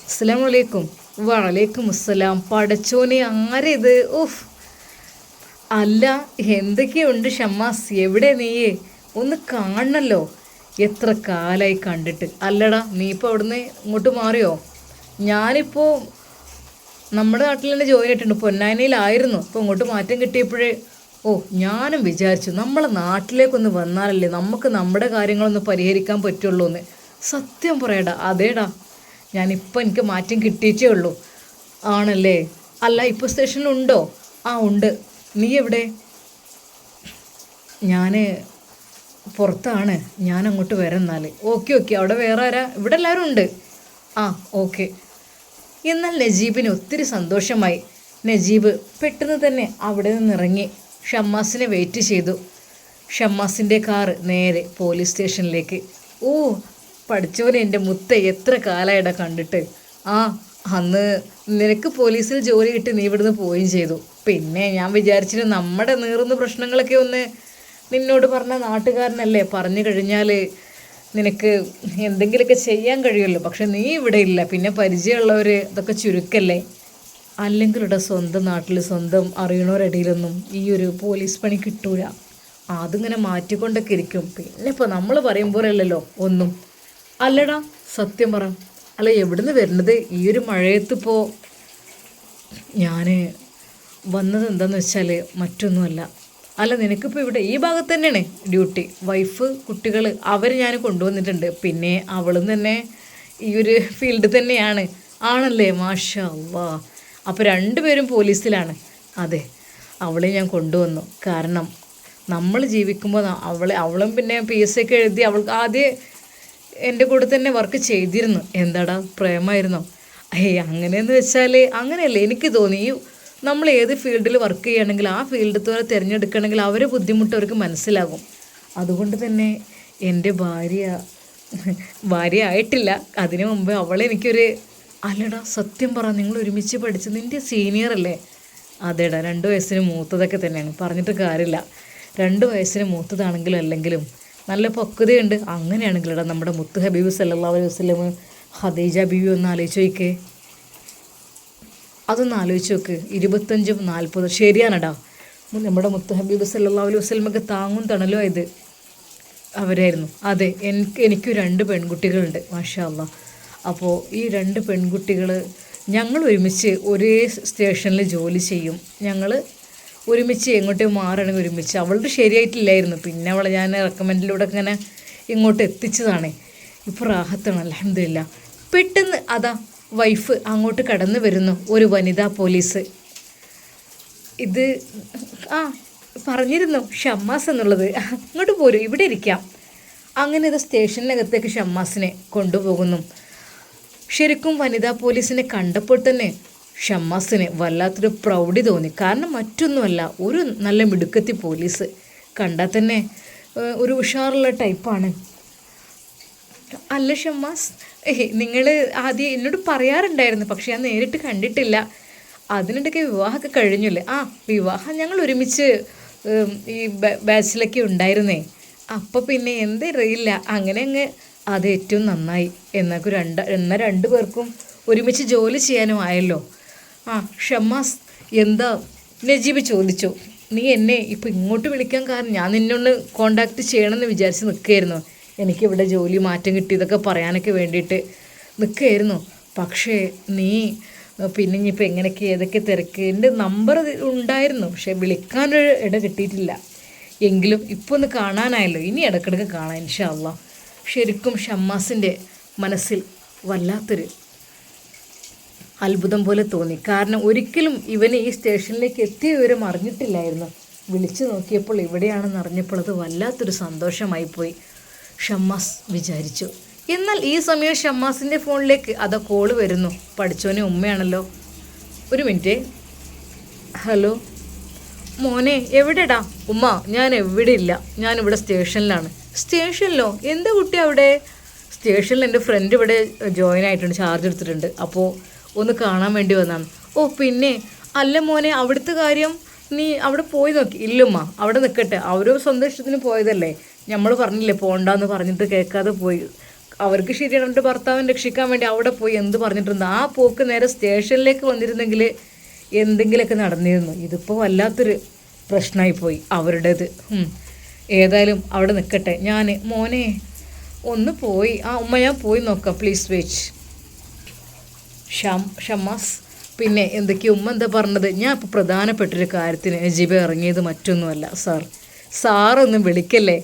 അസ്സലാമു അലൈക്കും. വഅലൈക്കും അസ്സലാം. പടച്ചോനെ, ആരേത്? ഓഫ്, അല്ല എന്തൊക്കെയുണ്ട് ഷമ്മാസ്, എവിടെ നീയേ? ഒന്ന് കാണണല്ലോ, എത്ര കാലമായി കണ്ടിട്ട്. അല്ലടാ, നീ ഇപ്പോൾ അവിടുന്ന് ഇങ്ങോട്ട് മാറിയോ? ഞാനിപ്പോൾ നമ്മുടെ നാട്ടിൽ തന്നെ ജോയിൻ ആയിട്ടുണ്ട്, പൊന്നാനിയിലായിരുന്നു. ഇപ്പോൾ ഇങ്ങോട്ട് മാറ്റം കിട്ടിയപ്പോഴേ ഞാനും വിചാരിച്ചു നമ്മളെ നാട്ടിലേക്കൊന്ന് വന്നാലല്ലേ നമുക്ക് നമ്മുടെ കാര്യങ്ങളൊന്ന് പരിഹരിക്കാൻ പറ്റുള്ളൂ എന്ന്. സത്യം പറയടാ, അതേടാ, ഞാനിപ്പോൾ എനിക്ക് മാറ്റം കിട്ടിയിട്ടേ ഉള്ളൂ. ആണല്ലേ? അല്ല, ഇപ്പോൾ സ്റ്റേഷനിലുണ്ടോ? ആ ഉണ്ട്. നീ എവിടെ? ഞാൻ പുറത്താണ്, ഞാൻ അങ്ങോട്ട് വരാം. എന്നാൽ ഓക്കെ, അവിടെ വേറെ ആരാ? ഇവിടെ എല്ലാവരും ഉണ്ട്. ആ ഓക്കെ. എന്നാൽ നജീബിന് ഒത്തിരി സന്തോഷമായി. നജീബ് പെട്ടെന്ന് തന്നെ അവിടെ നിന്നിറങ്ങി ഷമ്മാസിനെ വെയിറ്റ് ചെയ്തു. ഷമ്മാസിൻ്റെ കാറ് നേരെ പോലീസ് സ്റ്റേഷനിലേക്ക്. പഠിച്ചവനെ, എൻ്റെ മുത്ത, എത്ര കാലമായിടാ കണ്ടിട്ട്. അന്ന് നിനക്ക് പോലീസിൽ ജോലി കിട്ടി, നീ ഇവിടുന്ന് പോവുകയും ചെയ്തു. പിന്നെ ഞാൻ വിചാരിച്ചിട്ട് നമ്മുടെ നീറുന്ന പ്രശ്നങ്ങളൊക്കെ ഒന്ന് നിന്നോട് പറഞ്ഞ നാട്ടുകാരനല്ലേ, പറഞ്ഞു കഴിഞ്ഞാൽ നിനക്ക് എന്തെങ്കിലുമൊക്കെ ചെയ്യാൻ കഴിയുമല്ലോ. പക്ഷെ നീ ഇവിടെ ഇല്ല, പിന്നെ പരിചയമുള്ളവർ ഇതൊക്കെ ചുരുക്കല്ലേ. അല്ലെങ്കിൽ ഇവിടെ സ്വന്തം നാട്ടിൽ സ്വന്തം അറിയണവരടിയിലൊന്നും ഈ ഒരു പോലീസ് പണി കിട്ടൂല. അതിങ്ങനെ മാറ്റിക്കൊണ്ടൊക്കെ ഇരിക്കും. പിന്നെ ഇപ്പോൾ നമ്മൾ പറയും പോലെ അല്ലല്ലോ ഒന്നും. അല്ലടാ, സത്യം പറ, അല്ല എവിടുന്ന് വരുന്നത് ഈ ഒരു മഴയത്തിപ്പോൾ? ഞാൻ വന്നത് എന്താണെന്ന് വെച്ചാൽ മറ്റൊന്നുമല്ല. അല്ല, നിനക്കിപ്പോൾ ഇവിടെ ഈ ഭാഗത്ത് തന്നെയാണ് ഡ്യൂട്ടി. വൈഫ്, കുട്ടികൾ, അവർ ഞാൻ കൊണ്ടുവന്നിട്ടുണ്ട്. പിന്നെ അവളും തന്നെ ഈ ഒരു ഫീൽഡ് തന്നെയാണ്. ആണല്ലേ? മാഷാ അല്ലാ. അപ്പോൾ 2 പേരും പോലീസിലാണ്. അതെ, അവളെ ഞാൻ കൊണ്ടുവന്നു. കാരണം നമ്മൾ ജീവിക്കുമ്പോൾ അവളും പിന്നെ PSC ഒക്കെ എഴുതി അവൾക്ക് ആദ്യം എൻ്റെ കൂടെ തന്നെ വർക്ക് ചെയ്തിരുന്നു. എന്താടാ, പ്രേമായിരുന്നോ? അങ്ങനെയെന്ന് വെച്ചാൽ അങ്ങനെയല്ലേ എനിക്ക് തോന്നി. നമ്മൾ ഏത് ഫീൽഡിൽ വർക്ക് ചെയ്യുകയാണെങ്കിൽ ആ ഫീൽഡ് തന്നെ തിരഞ്ഞെടുക്കണമെങ്കിൽ അവരെ ബുദ്ധിമുട്ട് അവർക്ക് മനസ്സിലാകും. അതുകൊണ്ട് തന്നെ എൻ്റെ ഭാര്യ ആയിട്ടില്ല. അതിനു മുമ്പ് അവളെനിക്കൊരു അല്ലടാ, സത്യം പറ, നിങ്ങൾ ഒരുമിച്ച് പഠിച്ച് നിൻ്റെ സീനിയർ അല്ലേ? അതേടാ, 2 വയസ്സിന് മൂത്തതൊക്കെ തന്നെയാണ്, പറഞ്ഞിട്ട് കാര്യമില്ല. 2 വയസ്സിന് മൂത്തതാണെങ്കിലും അല്ലെങ്കിലും നല്ല പക്വതയുണ്ട്. അങ്ങനെയാണെങ്കിലടാ നമ്മുടെ മുത്ത് ഹബീബ് സല്ലല്ലാഹു അലൈഹി വസല്ലം ഖദീജ ബീവി ഒന്ന് ആലോചിച്ച് നോക്കേ. അതൊന്ന് ആലോചിച്ച് നോക്ക്. 25, 40 ശരിയാണടാ. നമ്മുടെ മുത്ത് ഹബീബ് സല്ലല്ലാഹു അലൈഹി വസല്ലമക്ക് താങ്ങും തണലും ആയത് അവരായിരുന്നു. അതെ, എനിക്ക് 2 പെൺകുട്ടികളുണ്ട്, മാഷാ അല്ലാ. അപ്പോൾ ഈ 2 പെൺകുട്ടികൾ ഞങ്ങൾ ഒരുമിച്ച് ഒരേ സ്റ്റേഷനിൽ ജോലി ചെയ്യും. ഞങ്ങൾ ഒരുമിച്ച് എങ്ങോട്ട് മാറുകയാണെങ്കിൽ ഒരുമിച്ച്. അവളുടെ ശരിയായിട്ടില്ലായിരുന്നു, പിന്നെ അവളെ ഞാൻ റെക്കമെൻഡിലൂടെ ഇങ്ങനെ ഇങ്ങോട്ട് എത്തിച്ചതാണ്. ഇപ്പോൾ റാഹത്താണ്, അൽഹംദുലില്ലാ. പെട്ടെന്ന് അതാ വൈഫ് അങ്ങോട്ട് കടന്നു വരുന്നു, ഒരു വനിതാ പോലീസ്. ഇത് പറഞ്ഞിരുന്നു ഷമ്മാസ് എന്നുള്ളത്. ഇങ്ങോട്ട് പോരൂ, ഇവിടെ ഇരിക്കാം. അങ്ങനെ ഇത് സ്റ്റേഷനകത്തേക്ക് ഷമ്മാസിനെ കൊണ്ടുപോകുന്നു. ശരിക്കും വനിതാ പോലീസിനെ കണ്ടപ്പോൾ തന്നെ ഷമ്മാസിന് വല്ലാത്തൊരു പ്രൗഢി തോന്നി. കാരണം മറ്റൊന്നുമല്ല, ഒരു നല്ല മിടുക്കത്തി പോലീസ്. കണ്ടാൽ തന്നെ ഒരു ഉഷാറുള്ള ടൈപ്പാണ്. അല്ല ഷമ്മാസ്, നിങ്ങൾ ആദ്യം എന്നോട് പറയാറുണ്ടായിരുന്നു, പക്ഷെ ഞാൻ നേരിട്ട് കണ്ടിട്ടില്ല. അതിനിടയ്ക്ക് വിവാഹമൊക്കെ കഴിഞ്ഞില്ലേ? ആ, വിവാഹം ഞങ്ങൾ ഒരുമിച്ച് ഈ ബാച്ചിലൊക്കെ ഉണ്ടായിരുന്നേ. അപ്പോൾ പിന്നെ എന്തറിയില്ല, അങ്ങനെ അങ്ങ് അത് ഏറ്റവും നന്നായി. എന്നാൽ രണ്ടു പേർക്കും ഒരുമിച്ച് ജോലി ചെയ്യാനും ആയല്ലോ. ആ ഷമ്മാസ്, എന്താ? നജീബ് ചോദിച്ചു. നീ എന്നെ ഇപ്പോൾ ഇങ്ങോട്ട് വിളിക്കാൻ കാരണം ഞാൻ നിന്നൊന്ന് കോണ്ടാക്ട് ചെയ്യണമെന്ന് വിചാരിച്ച് നിൽക്കുകയായിരുന്നു. എനിക്കിവിടെ ജോലി മാറ്റം കിട്ടിയതൊക്കെ പറയാനൊക്കെ വേണ്ടിയിട്ട് നിൽക്കുകയായിരുന്നു. പക്ഷേ നീ പിന്നെ ഇനിയിപ്പോൾ എങ്ങനെയൊക്കെ ഏതൊക്കെ തിരക്ക്, എൻ്റെ നമ്പർ ഉണ്ടായിരുന്നു, പക്ഷേ വിളിക്കാനൊരു ഇട കിട്ടിയിട്ടില്ല. എങ്കിലും ഇപ്പോൾ ഒന്ന് കാണാനായല്ലോ, ഇനി ഇടയ്ക്കിടയ്ക്ക് കാണാം ഇൻഷാ അള്ളാ. ശരിക്കും ഷമ്മാസിൻ്റെ മനസ്സിൽ വല്ലാത്തൊരു അത്ഭുതം പോലെ തോന്നി. കാരണം ഒരിക്കലും ഇവന് ഈ സ്റ്റേഷനിലേക്ക് എത്തിയ വിവരം അറിഞ്ഞിട്ടില്ലായിരുന്നു. വിളിച്ചു നോക്കിയപ്പോൾ ഇവിടെയാണെന്ന് അറിഞ്ഞപ്പോൾ അത് വല്ലാത്തൊരു സന്തോഷമായിപ്പോയി ഷമ്മാസ് വിചാരിച്ചു. എന്നാൽ ഈ സമയം ഷമ്മാസിൻ്റെ ഫോണിലേക്ക് അതാ കോള് വരുന്നു. പഠിച്ചോനെ ഉമ്മയാണല്ലോ. ഒരു മിനിറ്റ്. ഹലോ മോനെ, എവിടെടാ? ഉമ്മ, ഞാൻ എവിടെ ഇല്ല, ഞാനിവിടെ സ്റ്റേഷനിലാണ്. സ്റ്റേഷനിലോ? എന്താ കുട്ടി അവിടെ? സ്റ്റേഷനിൽ എൻ്റെ ഫ്രണ്ട് ഇവിടെ ജോയിൻ ആയിട്ടുണ്ട്, ചാർജ് എടുത്തിട്ടുണ്ട്, അപ്പോൾ ഒന്ന് കാണാൻ വേണ്ടി വന്നതാണ്. ഓ പിന്നെ അല്ല മോനെ, അവിടുത്തെ കാര്യം നീ അവിടെ പോയി നോക്കി? ഇല്ലുമ്മ, അവിടെ നിൽക്കട്ടെ, അവരോ സ്വന്തം ഇഷ്ടത്തിന് പോയതല്ലേ. നമ്മൾ പറഞ്ഞില്ലേ പോണ്ടെന്ന് പറഞ്ഞിട്ട് കേൾക്കാതെ പോയി. അവർക്ക് ശരിയാണ്, എൻ്റെ ഭർത്താവിനെ രക്ഷിക്കാൻ വേണ്ടി അവിടെ പോയി എന്ത് പറഞ്ഞിട്ടുണ്ട്. ആ പോക്ക് നേരെ സ്റ്റേഷനിലേക്ക് വന്നിരുന്നെങ്കിൽ എന്തെങ്കിലുമൊക്കെ നടന്നിരുന്നു. ഇതിപ്പോൾ വല്ലാത്തൊരു പ്രശ്നമായിപ്പോയി അവരുടേത്. ഏതായാലും അവിടെ നിൽക്കട്ടെ. ഞാൻ മോനെ ഒന്ന് പോയി, ആ ഉമ്മ ഞാൻ പോയി നോക്കാം, പ്ലീസ് വെയിറ്റ്. ഷമ്മാസ്, പിന്നെ എന്തൊക്കെയാണ് ഉമ്മ എന്താ പറഞ്ഞത്? ഞാൻ ഇപ്പോൾ പ്രധാനപ്പെട്ടൊരു കാര്യത്തിന് നജീബ ഇറങ്ങിയത് മറ്റൊന്നുമല്ല. സാറൊന്നും വിളിക്കല്ലേ,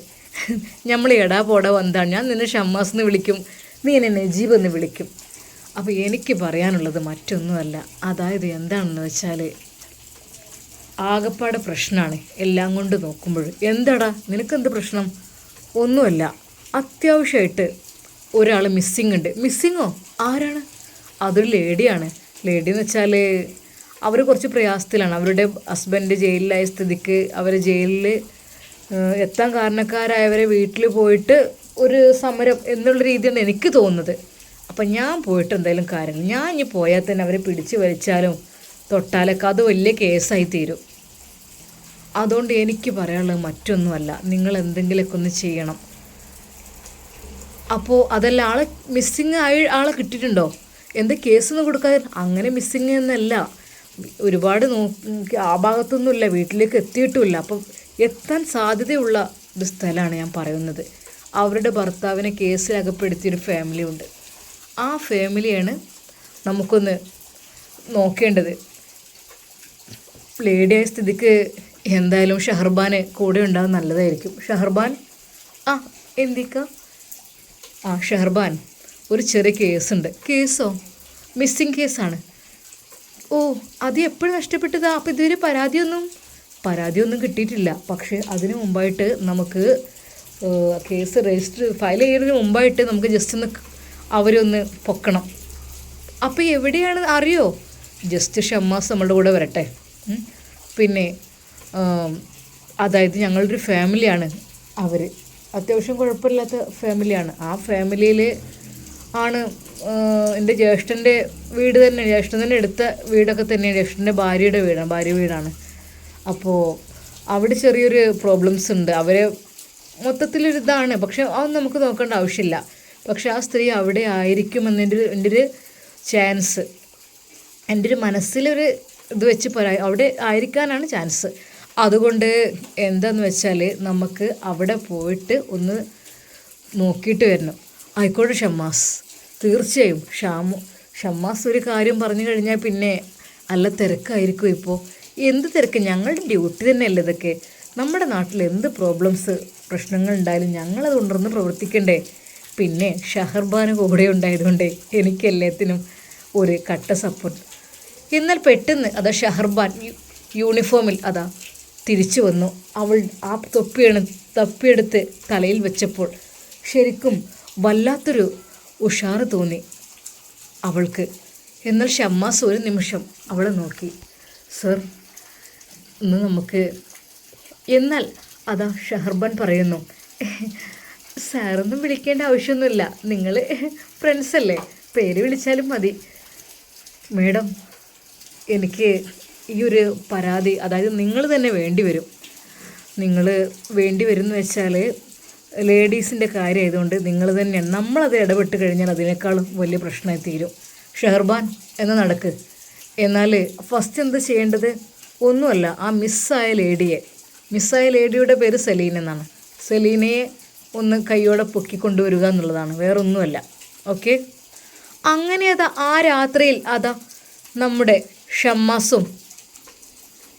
നമ്മൾ എടാ പോടാ വന്താണ്. ഞാൻ നിന്നെ ഷമ്മാസ് എന്ന് വിളിക്കും, നീ എന്നെ നജീബ് എന്ന് വിളിക്കും. അപ്പോൾ എനിക്ക് പറയാനുള്ളത് മറ്റൊന്നുമല്ല. അതായത് എന്താണെന്ന് വെച്ചാൽ ആകപ്പാടെ പ്രശ്നമാണ് എല്ലാം കൊണ്ട് നോക്കുമ്പോൾ. എന്താടാ നിനക്കെന്ത് പ്രശ്നം? ഒന്നുമല്ല, അത്യാവശ്യമായിട്ട് ഒരാൾ മിസ്സിങ് ഉണ്ട്. മിസ്സിങ്ങോ? ആരാണ്? അതൊരു ലേഡിയാണ്. ലേഡി എന്ന് വെച്ചാൽ അവർ കുറച്ച് പ്രയാസത്തിലാണ്. അവരുടെ ഹസ്ബൻഡ് ജയിലിലായ സ്ഥിതിക്ക് അവർ ജയിലിൽ എത്താൻ കാരണക്കാരായവരെ വീട്ടിൽ പോയിട്ട് ഒരു സമരം എന്നുള്ള രീതിയാണ് എനിക്ക് തോന്നുന്നത്. അപ്പം ഞാൻ പോയിട്ട് എന്തായാലും കാര്യമില്ല. ഞാൻ ഇനി പോയാൽ തന്നെ അവരെ പിടിച്ച് വലിച്ചാലും തൊട്ടാലൊക്കെ അത് വലിയ കേസായി തീരും. അതുകൊണ്ട് എനിക്ക് പറയാനുള്ളത് മറ്റൊന്നുമല്ല, നിങ്ങൾ എന്തെങ്കിലുമൊക്കെ ഒന്ന് ചെയ്യണം. അപ്പോൾ അതല്ല, ആളെ മിസ്സിങ് ആളെ കിട്ടിയിട്ടുണ്ടോ? എന്താ കേസൊന്നും കൊടുക്കാതെ? അങ്ങനെ മിസ്സിങ് എന്നല്ല, ഒരുപാട് നോക്കി ആ ഭാഗത്തൊന്നുമില്ല, വീട്ടിലേക്ക് എത്തിയിട്ടുമില്ല. അപ്പം എത്താൻ സാധ്യതയുള്ള ഒരു സ്ഥലമാണ് ഞാൻ പറയുന്നത്. അവരുടെ ഭർത്താവിനെ കേസിൽ അകപ്പെടുത്തിയൊരു ഫാമിലി ഉണ്ട്. ആ ഫാമിലിയാണ് നമുക്കൊന്ന് നോക്കേണ്ടത്. ലേഡിയായ സ്ഥിതിക്ക് എന്തായാലും ഷഹർബാന് കൂടെ ഉണ്ടാകും, നല്ലതായിരിക്കും. ഷഹർബാൻ, ആ എന്തിക്ക? ആ ഷഹർബാൻ, ഒരു ചെറിയ കേസുണ്ട്. കേസോ? മിസ്സിങ് കേസാണ്. ഓ, അത് എപ്പോഴും നഷ്ടപ്പെട്ടതാ? അപ്പോൾ ഇതുവരെ പരാതിയൊന്നും കിട്ടിയിട്ടില്ല. പക്ഷേ അതിന് മുമ്പായിട്ട് നമുക്ക് കേസ് ഫയൽ ചെയ്യുന്നതിന് മുമ്പായിട്ട് നമുക്ക് ജസ്റ്റ് ഒന്ന് അവരൊന്ന് പൊക്കണം. അപ്പോൾ എവിടെയാണ് അറിയോ? ജസ്റ്റ് ഷമ്മാസ് നമ്മളുടെ കൂടെ വരട്ടെ. പിന്നെ അതായത് ഞങ്ങളുടെ ഒരു ഫാമിലിയാണ് അവർ, അത്യാവശ്യം കുഴപ്പമില്ലാത്ത ഫാമിലിയാണ്. ആ ഫാമിലിയിൽ ആണ് എൻ്റെ ജ്യേഷ്ഠൻ്റെ വീട് തന്നെ, ജ്യേഷ്ഠൻ തന്നെ എടുത്ത വീടൊക്കെ തന്നെയാണ്, ജ്യേഷ്ഠൻ്റെ ഭാര്യ വീടാണ്. അപ്പോൾ അവിടെ ചെറിയൊരു പ്രോബ്ലംസ് ഉണ്ട്. അവരെ മൊത്തത്തിലൊരിതാണ്, പക്ഷെ അത് നമുക്ക് നോക്കേണ്ട ആവശ്യമില്ല. പക്ഷെ ആ സ്ത്രീ അവിടെ ആയിരിക്കുമെന്നതിൻ്റെ എൻ്റെ ഒരു ചാൻസ്, എൻ്റെ ഒരു മനസ്സിലൊരു ഇത് വെച്ച് അവിടെ ആയിരിക്കാനാണ് ചാൻസ്. അതുകൊണ്ട് എന്താന്ന് വെച്ചാൽ നമുക്ക് അവിടെ പോയിട്ട് ഒന്ന് നോക്കിയിട്ട് വരണം. ആയിക്കോട്ടെ ഷമ്മാസ്, തീർച്ചയായും. ഷമ്മാസ് ഒരു കാര്യം പറഞ്ഞു കഴിഞ്ഞാൽ പിന്നെ നല്ല തിരക്കായിരിക്കും. ഇപ്പോൾ എന്ത് തിരക്ക്? ഞങ്ങളുടെ ഡ്യൂട്ടി തന്നെയല്ലേ ഇതൊക്കെ. നമ്മുടെ നാട്ടിൽ എന്ത് പ്രശ്നങ്ങൾ ഉണ്ടായാലും ഞങ്ങളത് കൊണ്ടുവന്ന് പ്രവർത്തിക്കണ്ടേ. പിന്നെ ഷഹർബാന് കൂടെ ഉണ്ടായതുകൊണ്ട് എനിക്ക് എല്ലാത്തിനും ഒരു കട്ട സപ്പോർട്ട്. എന്നാൽ പെട്ടെന്ന് അതാ ഷഹർബാൻ യൂണിഫോമിൽ അതാ തിരിച്ചു വന്നു. അവൾ ആ തപ്പിയെടുത്ത് തലയിൽ വെച്ചപ്പോൾ ശരിക്കും വല്ലാത്തൊരു ഉഷാറ് തോന്നി അവൾക്ക്. എന്നാൽ ഷമ്മാസ് ഒരു നിമിഷം അവളെ നോക്കി. സർ, ഇന്ന് നമുക്ക്. എന്നാൽ അതാ ഷഹർബാൻ പറയുന്നു, സാറൊന്നും വിളിക്കേണ്ട ആവശ്യമൊന്നുമില്ല, നിങ്ങൾ ഫ്രണ്ട്സ് അല്ലേ, പേര് വിളിച്ചാലും മതി. മേഡം, എനിക്ക് ഈ ഒരു പരാതി, അതായത് നിങ്ങൾ തന്നെ വേണ്ടി വരും. നിങ്ങൾ വേണ്ടി വരും എന്ന് വെച്ചാൽ ലേഡീസിൻ്റെ കാര്യമായതുകൊണ്ട് നിങ്ങൾ തന്നെയാണ്. നമ്മളത് ഇടപെട്ട് കഴിഞ്ഞാൽ അതിനേക്കാളും വലിയ പ്രശ്നമായി തീരും. ഷെഹർബാൻ എന്ന നടക്ക്. എന്നാൽ ഫസ്റ്റ് എന്ത് ചെയ്യേണ്ടത്? ഒന്നുമല്ല, ആ മിസ്സായ ലേഡിയുടെ പേര് സെലീൻ എന്നാണ്. സെലീനയെ ഒന്ന് കൈയോടെ പൊക്കിക്കൊണ്ടുവരിക എന്നുള്ളതാണ്, വേറൊന്നുമല്ല. ഓക്കെ. അങ്ങനെ ആ രാത്രിയിൽ നമ്മുടെ ഷമ്മാസും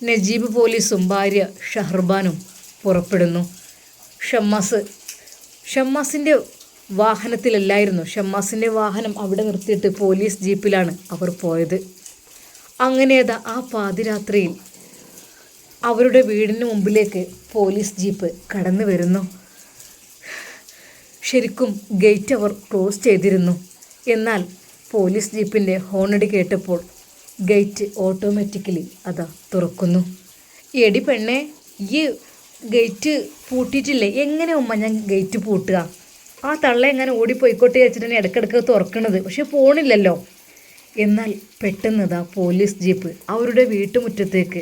നജീബ് പോലീസും ഭാര്യ ഷഹർബാനും പുറപ്പെടുന്നു. ഷമ്മാസിൻ്റെ വാഹനത്തിലല്ലായിരുന്നു. ഷമ്മാസിൻ്റെ വാഹനം അവിടെ നിർത്തിയിട്ട് പോലീസ് ജീപ്പിലാണ് അവർ പോയത്. അങ്ങനെ ആ പാതിരാത്രിയിൽ അവരുടെ വീടിന് മുമ്പിലേക്ക് പോലീസ് ജീപ്പ് കടന്നു വരുന്നു. ശരിക്കും ഗേറ്റ് അവർ ക്ലോസ് ചെയ്തിരുന്നു. എന്നാൽ പോലീസ് ജീപ്പിൻ്റെ ഹോണടി കേട്ടപ്പോൾ ഗേറ്റ് ഓട്ടോമാറ്റിക്കലി തുറക്കുന്നു. എടി പെണ്ണെ, ഈ ഗേറ്റ് പൂട്ടിയിട്ടില്ലേ? എങ്ങനെ ഉമ്മ ഞാൻ ഗേറ്റ് പൂട്ടുക? ആ തള്ള എങ്ങനെ ഓടിപ്പോയിക്കോട്ടെ വെച്ചിട്ടാണ് ഇടയ്ക്കിടയ്ക്ക് തുറക്കണത്, പക്ഷെ പോണില്ലല്ലോ. എന്നാൽ പെട്ടെന്ന് പോലീസ് ജീപ്പ് അവരുടെ വീട്ടുമുറ്റത്തേക്ക്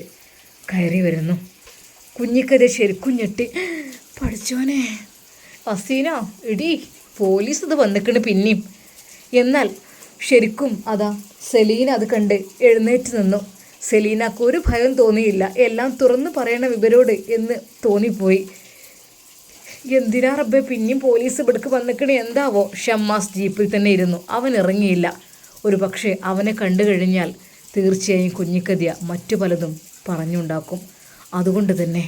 കയറി വരുന്നു. കുഞ്ഞിക്കതെ ശരിക്കും ഞെട്ടി. പഠിച്ചോനെ, അസീനോ ഇടി, പോലീസ് ഇത് വന്നിക്കണ് പിന്നെയും. എന്നാൽ ശരിക്കും സെലീന അത് കണ്ട് എഴുന്നേറ്റ് നിന്നു. സെലീനക്ക് ഒരു ഭയം തോന്നിയില്ല. എല്ലാം തുറന്നു പറയണ ഇവരോട് എന്ന് തോന്നിപ്പോയി. എന്തിനാ റബ്ബെ പിന്നെയും പോലീസ് ഇവിടേക്ക് വന്നിക്കണേ? എന്താവോ? ഷമ്മാസ് ജീപ്പിൽ തന്നെ ഇരുന്നു. അവൻ ഇറങ്ങിയില്ല. ഒരു പക്ഷേ അവനെ കണ്ടു കഴിഞ്ഞാൽ തീർച്ചയായും കുഞ്ഞിക്കതിയ മറ്റു പലതും പറഞ്ഞുണ്ടാക്കും. അതുകൊണ്ട് തന്നെ.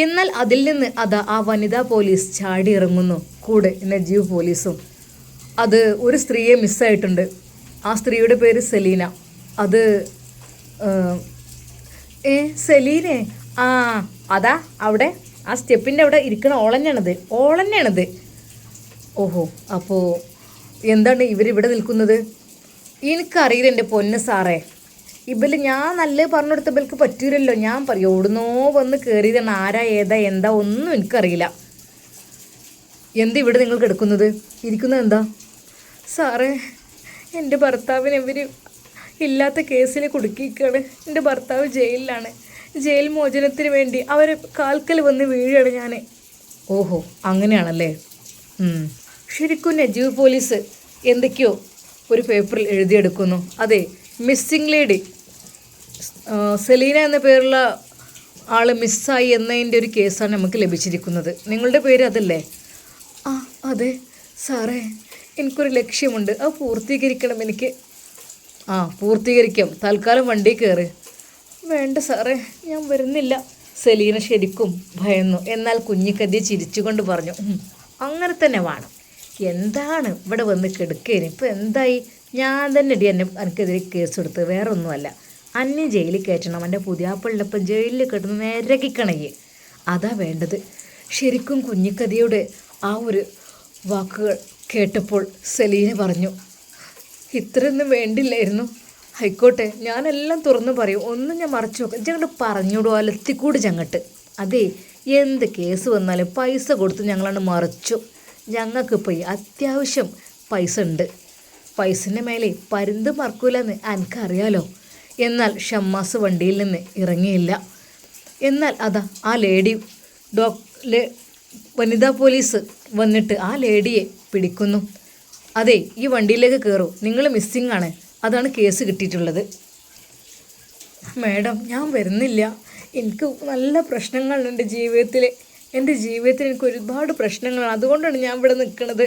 എന്നാൽ അതിൽ നിന്ന് ആ വനിതാ പോലീസ് ചാടി ഇറങ്ങുന്നു. കൂടെ നജീബ് പോലീസും. അത് ഒരു സ്ത്രീയെ മിസ്സായിട്ടുണ്ട്. ആ സ്ത്രീയുടെ പേര് സെലീന. അത് സെലീനെ? അവിടെ ആ സ്റ്റെപ്പിൻ്റെ അവിടെ ഇരിക്കണ ഓളന്നെയാണത്. ഓഹോ, അപ്പോൾ എന്താണ് ഇവരിവിടെ നിൽക്കുന്നത്? എനിക്കറിയില്ല എൻ്റെ പൊന്ന് സാറേ. ഞാൻ നല്ല പറഞ്ഞു കൊടുത്ത ഇവർക്ക് പറ്റൂലല്ലോ. ഞാൻ പറയും എവിടുന്നോ വന്ന് കയറിയതാണ്. ആരാ ഏതാ എന്താ ഒന്നും എനിക്കറിയില്ല. ഇവിടെ നിങ്ങൾ ഇരിക്കുന്നത് എന്താ? സാറേ, എൻ്റെ ഭർത്താവിന് ഇവർ ഇല്ലാത്ത കേസിൽ കുടുക്കിയിരിക്കുകയാണ്. എൻ്റെ ഭർത്താവ് ജയിലിലാണ്. ജയിൽ മോചനത്തിന് വേണ്ടി അവർ കാൽക്കൽ വന്ന് വീഴുകയാണ് ഞാൻ. ഓഹോ, അങ്ങനെയാണല്ലേ. ശരിക്കും നജീബ് പോലീസ് എന്തൊക്കെയോ ഒരു പേപ്പറിൽ എഴുതിയെടുക്കുന്നു. അതെ, മിസ്സിംഗ് ലേഡി സെലീന എന്ന പേരുള്ള ആൾ മിസ്സായി എന്നതിൻ്റെ ഒരു കേസാണ് നമുക്ക് ലഭിച്ചിരിക്കുന്നത്. നിങ്ങളുടെ പേര് അതല്ലേ? ആ അതെ സാറേ, എനിക്കൊരു ലക്ഷ്യമുണ്ട്, അത് പൂർത്തീകരിക്കണം എനിക്ക്. പൂർത്തീകരിക്കാം. തൽക്കാലം വണ്ടി കയറ്. വേണ്ട സാറേ, ഞാൻ വരുന്നില്ല. സെലീന ശരിക്കും ഭയന്നു. എന്നാൽ കുഞ്ഞിക്കതി ചിരിച്ചുകൊണ്ട് പറഞ്ഞു, അങ്ങനെ തന്നെ വേണം. എന്താണ് ഇവിടെ വന്ന് കിടക്കേന്? ഇപ്പോൾ എന്തായി? ഞാൻ തന്നെ എനിക്കെതിരെ കേസ് കൊടുത്ത്, വേറെ ഒന്നുമല്ല. അന്യ ജയിലിൽ കയറ്റണം. എൻ്റെ പുതിയാപ്പിള്ളപ്പം ജയിലിൽ കിട്ടുന്ന നിരകിക്കണേ. അതാ വേണ്ടത്. ശരിക്കും കുഞ്ഞിക്കതിയുടെ ആ ഒരു വാക്കുകൾ കേട്ടപ്പോൾ സെലീന പറഞ്ഞു, ഇത്രയൊന്നും വേണ്ടില്ലായിരുന്നു. ആയിക്കോട്ടെ, ഞാനെല്ലാം തുറന്നു പറയും, ഒന്നും ഞാൻ മറച്ചു നോക്കാം. ഞങ്ങട്ട് പറഞ്ഞോടൂ, അലത്തിക്കൂട് ചങ്ങട്ട്. അതെ, എന്ത് കേസ് വന്നാലും പൈസ കൊടുത്ത് ഞങ്ങളാണ് മറച്ചു. ഞങ്ങൾക്കിപ്പോൾ അത്യാവശ്യം പൈസ ഉണ്ട്. പൈസൻ്റെ മേലെ പരുന്ത് മറക്കൂലെന്ന് എനിക്കറിയാലോ. എന്നാൽ ഷമ്മാസ് വണ്ടിയിൽ നിന്ന് ഇറങ്ങിയില്ല. എന്നാൽ ആ ലേഡി വനിതാ പോലീസ് വന്നിട്ട് ആ ലേഡിയെ പിടിക്കുന്നു. അതെ, ഈ വണ്ടിയിലേക്ക് കയറൂ, നിങ്ങൾ മിസ്സിംഗ് ആണ്, അതാണ് കേസ് കിട്ടിയിട്ടുള്ളത്. മാഡം, ഞാൻ വരുന്നില്ല. എനിക്ക് നല്ല പ്രശ്നങ്ങളുണ്ട് ജീവിതത്തിൽ. എൻ്റെ ജീവിതത്തിൽ എനിക്ക് ഒരുപാട് പ്രശ്നങ്ങളാണ്. അതുകൊണ്ടാണ് ഞാൻ ഇവിടെ നിൽക്കുന്നത്.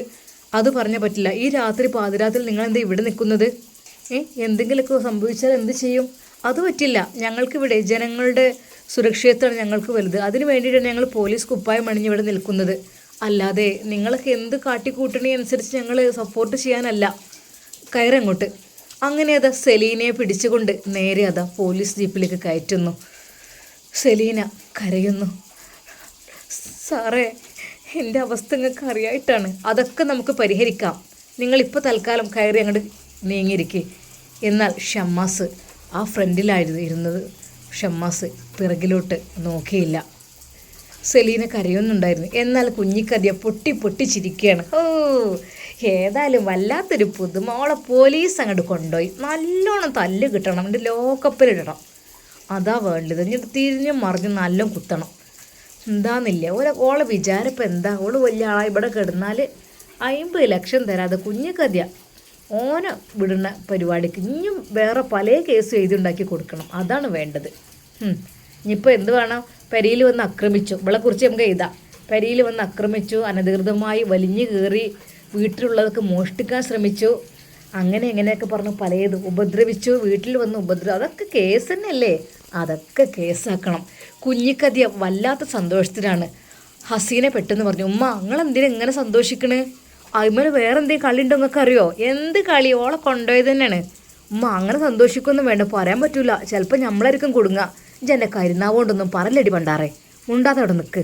അത് പറഞ്ഞാൽ പറ്റില്ല. ഈ രാത്രി പാതിരാത്രി നിങ്ങളെന്താ ഇവിടെ നിൽക്കുന്നത്? എന്തെങ്കിലുമൊക്കെ സംഭവിച്ചാൽ എന്ത് ചെയ്യും? അത് പറ്റില്ല. ഞങ്ങൾക്കിവിടെ ജനങ്ങളുടെ സുരക്ഷിതത്വമാണ് ഞങ്ങൾക്ക് വലുത്. അതിന് വേണ്ടിയിട്ടാണ് ഞങ്ങൾ പോലീസ് കുപ്പായം അണിഞ്ഞ് ഇവിടെ നിൽക്കുന്നത്. അല്ലാതെ നിങ്ങളൊക്കെ എന്ത് കാട്ടിക്കൂട്ടണി അനുസരിച്ച് ഞങ്ങൾ സപ്പോർട്ട് ചെയ്യാനല്ല. കയറങ്ങോട്ട്. അങ്ങനെ സെലീനയെ പിടിച്ചുകൊണ്ട് നേരെ പോലീസ് ജീപ്പിലേക്ക് കയറ്റുന്നു. സെലീന കരയുന്നു. സാറേ, എൻ്റെ അവസ്ഥ നിങ്ങൾക്ക് അറിയായിട്ടാണ്. അതൊക്കെ നമുക്ക് പരിഹരിക്കാം. നിങ്ങളിപ്പോൾ തൽക്കാലം കയറി അങ്ങോട്ട് നീങ്ങിയിരിക്കുക. എന്നാൽ ഷമ്മാസ് ആ ഫ്രണ്ടിലായിരുന്നു ഇരുന്നത്. ഷമ്മാസ് പിറകിലോട്ട് നോക്കിയില്ല. സെലീന കരയൊന്നുണ്ടായിരുന്നു. എന്നാൽ കുഞ്ഞിക്കതിയ പൊട്ടി പൊട്ടി ചിരിക്കുകയാണ്. ഓ ഏതായാലും വല്ലാത്തൊരു പുതുമ. അവളെ പോലീസ് അങ്ങോട്ട് കൊണ്ടുപോയി നല്ലോണം തല്ല് കിട്ടണം, എൻ്റെ ലോക്കപ്പിലിടണം. അതാ വേണ്ടത്. ഇനി തിരിഞ്ഞും മറിഞ്ഞും നല്ല കുത്തണം. എന്താന്നില്ല ഓളെ വിചാരം ഇപ്പം എന്താ? ഓള് വലിയ ആളാ ഇവിടെ കിടന്നാൽ 50 ലക്ഷം തരാതെ കുഞ്ഞിക്കതിയ ഓനെ വിടുന്ന പരിപാടിക്ക് ഇനിയും വേറെ പല കേസും എഴുതിയുണ്ടാക്കി കൊടുക്കണം. അതാണ് വേണ്ടത്. ഇനിയിപ്പോൾ എന്ത് വേണം? പെരിയിൽ വന്ന് ആക്രമിച്ചു, ഇവളെക്കുറിച്ച് നമുക്ക് എഴുതാം. പെരിയിൽ വന്ന് ആക്രമിച്ചു, അനധികൃതമായി വലിഞ്ഞു കയറി വീട്ടിലുള്ളതൊക്കെ മോഷ്ടിക്കാൻ ശ്രമിച്ചു, അങ്ങനെ എങ്ങനെയൊക്കെ പറഞ്ഞു പലത് ഉപദ്രവിച്ചു, വീട്ടിൽ വന്ന് അതൊക്കെ കേസ് തന്നെയല്ലേ? അതൊക്കെ കേസാക്കണം. കുഞ്ഞിക്കതിയ വല്ലാത്ത സന്തോഷത്തിലാണ്. ഹസീന പെട്ടെന്ന് പറഞ്ഞു, ഉമ്മ നിങ്ങളെന്തിനാ ഇങ്ങനെ സന്തോഷിക്കണ്? അതിമേൽ വേറെ എന്തെങ്കിലും കളി ഉണ്ടോ നിങ്ങൾക്ക് അറിയോ? എന്ത് കളി? ഓളെ കൊണ്ടുപോയത് തന്നെയാണ്. ഉമ്മ അങ്ങനെ സന്തോഷിക്കൊന്നും വേണ്ട, പറയാൻ പറ്റൂല, ചിലപ്പോൾ നമ്മളായിരിക്കും കൊടുങ്ങുക. ഇജ്ജ് എൻ്റെ കരുന്നാവോണ്ടൊന്നും പറലടി പണ്ടാറേ, ഉണ്ടാതെ അവിടെ നിൽക്ക്.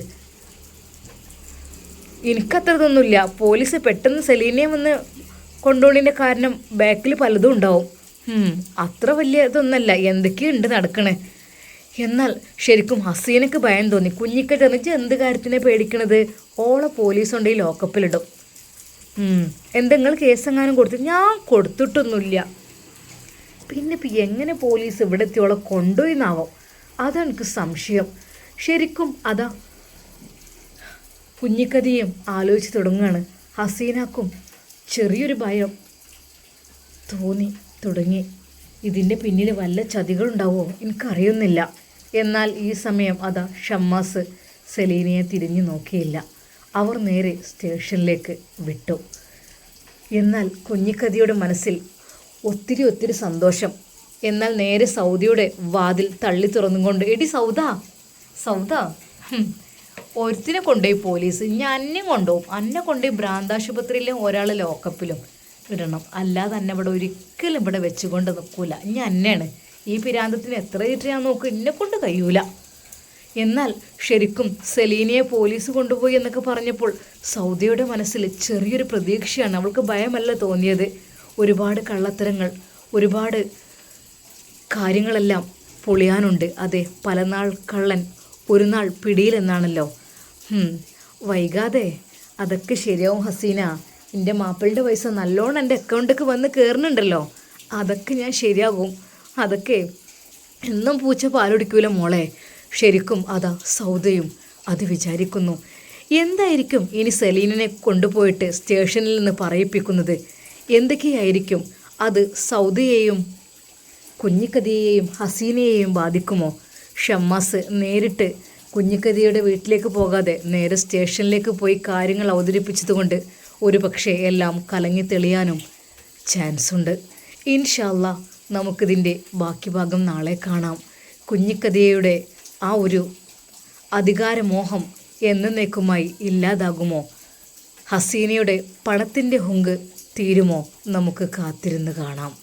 എനിക്കത്രതൊന്നുമില്ല. പോലീസ് പെട്ടെന്ന് സെലീനയെ വന്ന് കൊണ്ടുപോണതിൻ്റെ കാരണം ബാക്കിൽ പലതും ഉണ്ടാവും. അത്ര വലിയ ഇതൊന്നല്ല, എന്തൊക്കെയുണ്ട് നടക്കണേ. എന്നാൽ ശരിക്കും ഹസീനക്ക് ഭയം തോന്നി. കുഞ്ഞിക്ക ചെന്നിച്ച് എന്ത് കാര്യത്തിനെ പേടിക്കണത്? ഓളെ പോലീസ് ഉണ്ടെങ്കിൽ ലോക്കപ്പിലിടും. എന്തെങ്കിലും കേസെങ്ങാനും കൊടുത്തു? ഞാൻ കൊടുത്തിട്ടൊന്നുമില്ല. പിന്നെ ഇപ്പം എങ്ങനെ പോലീസ് ഇവിടെ എത്തി ഓളെ കൊണ്ടുപോയിന്നാവും? അതെനിക്ക് സംശയം. ശരിക്കും അതാ കുഞ്ഞിക്കതിയും ആലോചിച്ച് തുടങ്ങുകയാണ്. ഹസീനാക്കും ചെറിയൊരു ഭയം തോന്നി തുടങ്ങി. ഇതിൻ്റെ പിന്നിൽ വല്ല ചതികളുണ്ടാവുമോ എനിക്കറിയുന്നില്ല. എന്നാൽ ഈ സമയം അതാ ഷമ്മാസ് സെലീനയെ തിരിഞ്ഞു നോക്കിയില്ല. അവർ നേരെ സ്റ്റേഷനിലേക്ക് വിട്ടു. എന്നാൽ കുഞ്ഞിക്കതിയുടെ മനസ്സിൽ ഒത്തിരി സന്തോഷം. എന്നാൽ നേരെ സൗദയുടെ വാതിൽ തള്ളി തുറന്നുകൊണ്ട്, എടി സൗദ ഒരുത്തിനെ കൊണ്ടുപോയി പോലീസ്, ഞാൻ അന്നെ കൊണ്ടുപോകും. അന്നെ കൊണ്ടുപോയി ഭ്രാന്താശുപത്രിയിലും ഒരാൾ ലോക്കപ്പിലും ഇടണം. അല്ലാതെ തന്നെ ഇവിടെ ഒരിക്കലും ഇവിടെ വെച്ചുകൊണ്ട് നിൽക്കൂല. ഞാൻ അന്നെയാണ് ഈ പിരാന്തത്തിന് എത്ര ഞാൻ നോക്കും, എന്നെ കൊണ്ട് കഴിയൂല. എന്നാൽ ശരിക്കും സെലീനയെ പോലീസ് കൊണ്ടുപോയി എന്നൊക്കെ പറഞ്ഞപ്പോൾ സൗദയുടെ മനസ്സിൽ ചെറിയൊരു പ്രതീക്ഷയാണ്. അവൾക്ക് ഭയമല്ല തോന്നിയത്. ഒരുപാട് കള്ളത്തരങ്ങൾ, ഒരുപാട് കാര്യങ്ങളെല്ലാം പൊളിയാനുണ്ട്. അതെ, പല നാൾ കള്ളൻ ഒരു നാൾ പിടിയിലെന്നാണല്ലോ. വൈകാതെ അതൊക്കെ ശരിയാവും ഹസീന. എൻ്റെ മാപ്പിളുടെ പൈസ നല്ലോണം എൻ്റെ അക്കൗണ്ടിലേക്ക് വന്ന് കയറുന്നുണ്ടല്ലോ, അതൊക്കെ ഞാൻ ശരിയാകും. അതൊക്കെ എന്നും പൂച്ച പാലൊടിക്കൂല മോളെ. ശരിക്കും അതാ സൗദയും അത് വിചാരിക്കുന്നു. എന്തായിരിക്കും ഇനി സെലീനിനെ കൊണ്ടുപോയിട്ട് സ്റ്റേഷനിൽ നിന്ന് പറയിപ്പിക്കുന്നത്? എന്തൊക്കെയായിരിക്കും അത്? സൗദയെയും കുഞ്ഞിക്കതിയെയും ഹസീനയെയും ബാധിക്കുമോ? ഷമ്മാസ് നേരിട്ട് കുഞ്ഞിക്കതിയുടെ വീട്ടിലേക്ക് പോകാതെ നേരെ സ്റ്റേഷനിലേക്ക് പോയി കാര്യങ്ങൾ അവതരിപ്പിച്ചതുകൊണ്ട് ഒരു പക്ഷേ എല്ലാം കലങ്ങി തെളിയാനും ചാൻസുണ്ട്. ഇൻഷാ അല്ലാ നമുക്കിതിൻ്റെ ബാക്കി ഭാഗം നാളെ കാണാം. കുഞ്ഞിക്കതിയുടെ ആ ഒരു അധികാരമോഹം എന്നേക്കുമായി ഇല്ലാതാകുമോ? ഹസീനയുടെ പണത്തിൻ്റെ ഹുങ്ക് തീരുമോ? നമുക്ക് കാത്തിരുന്ന് കാണാം.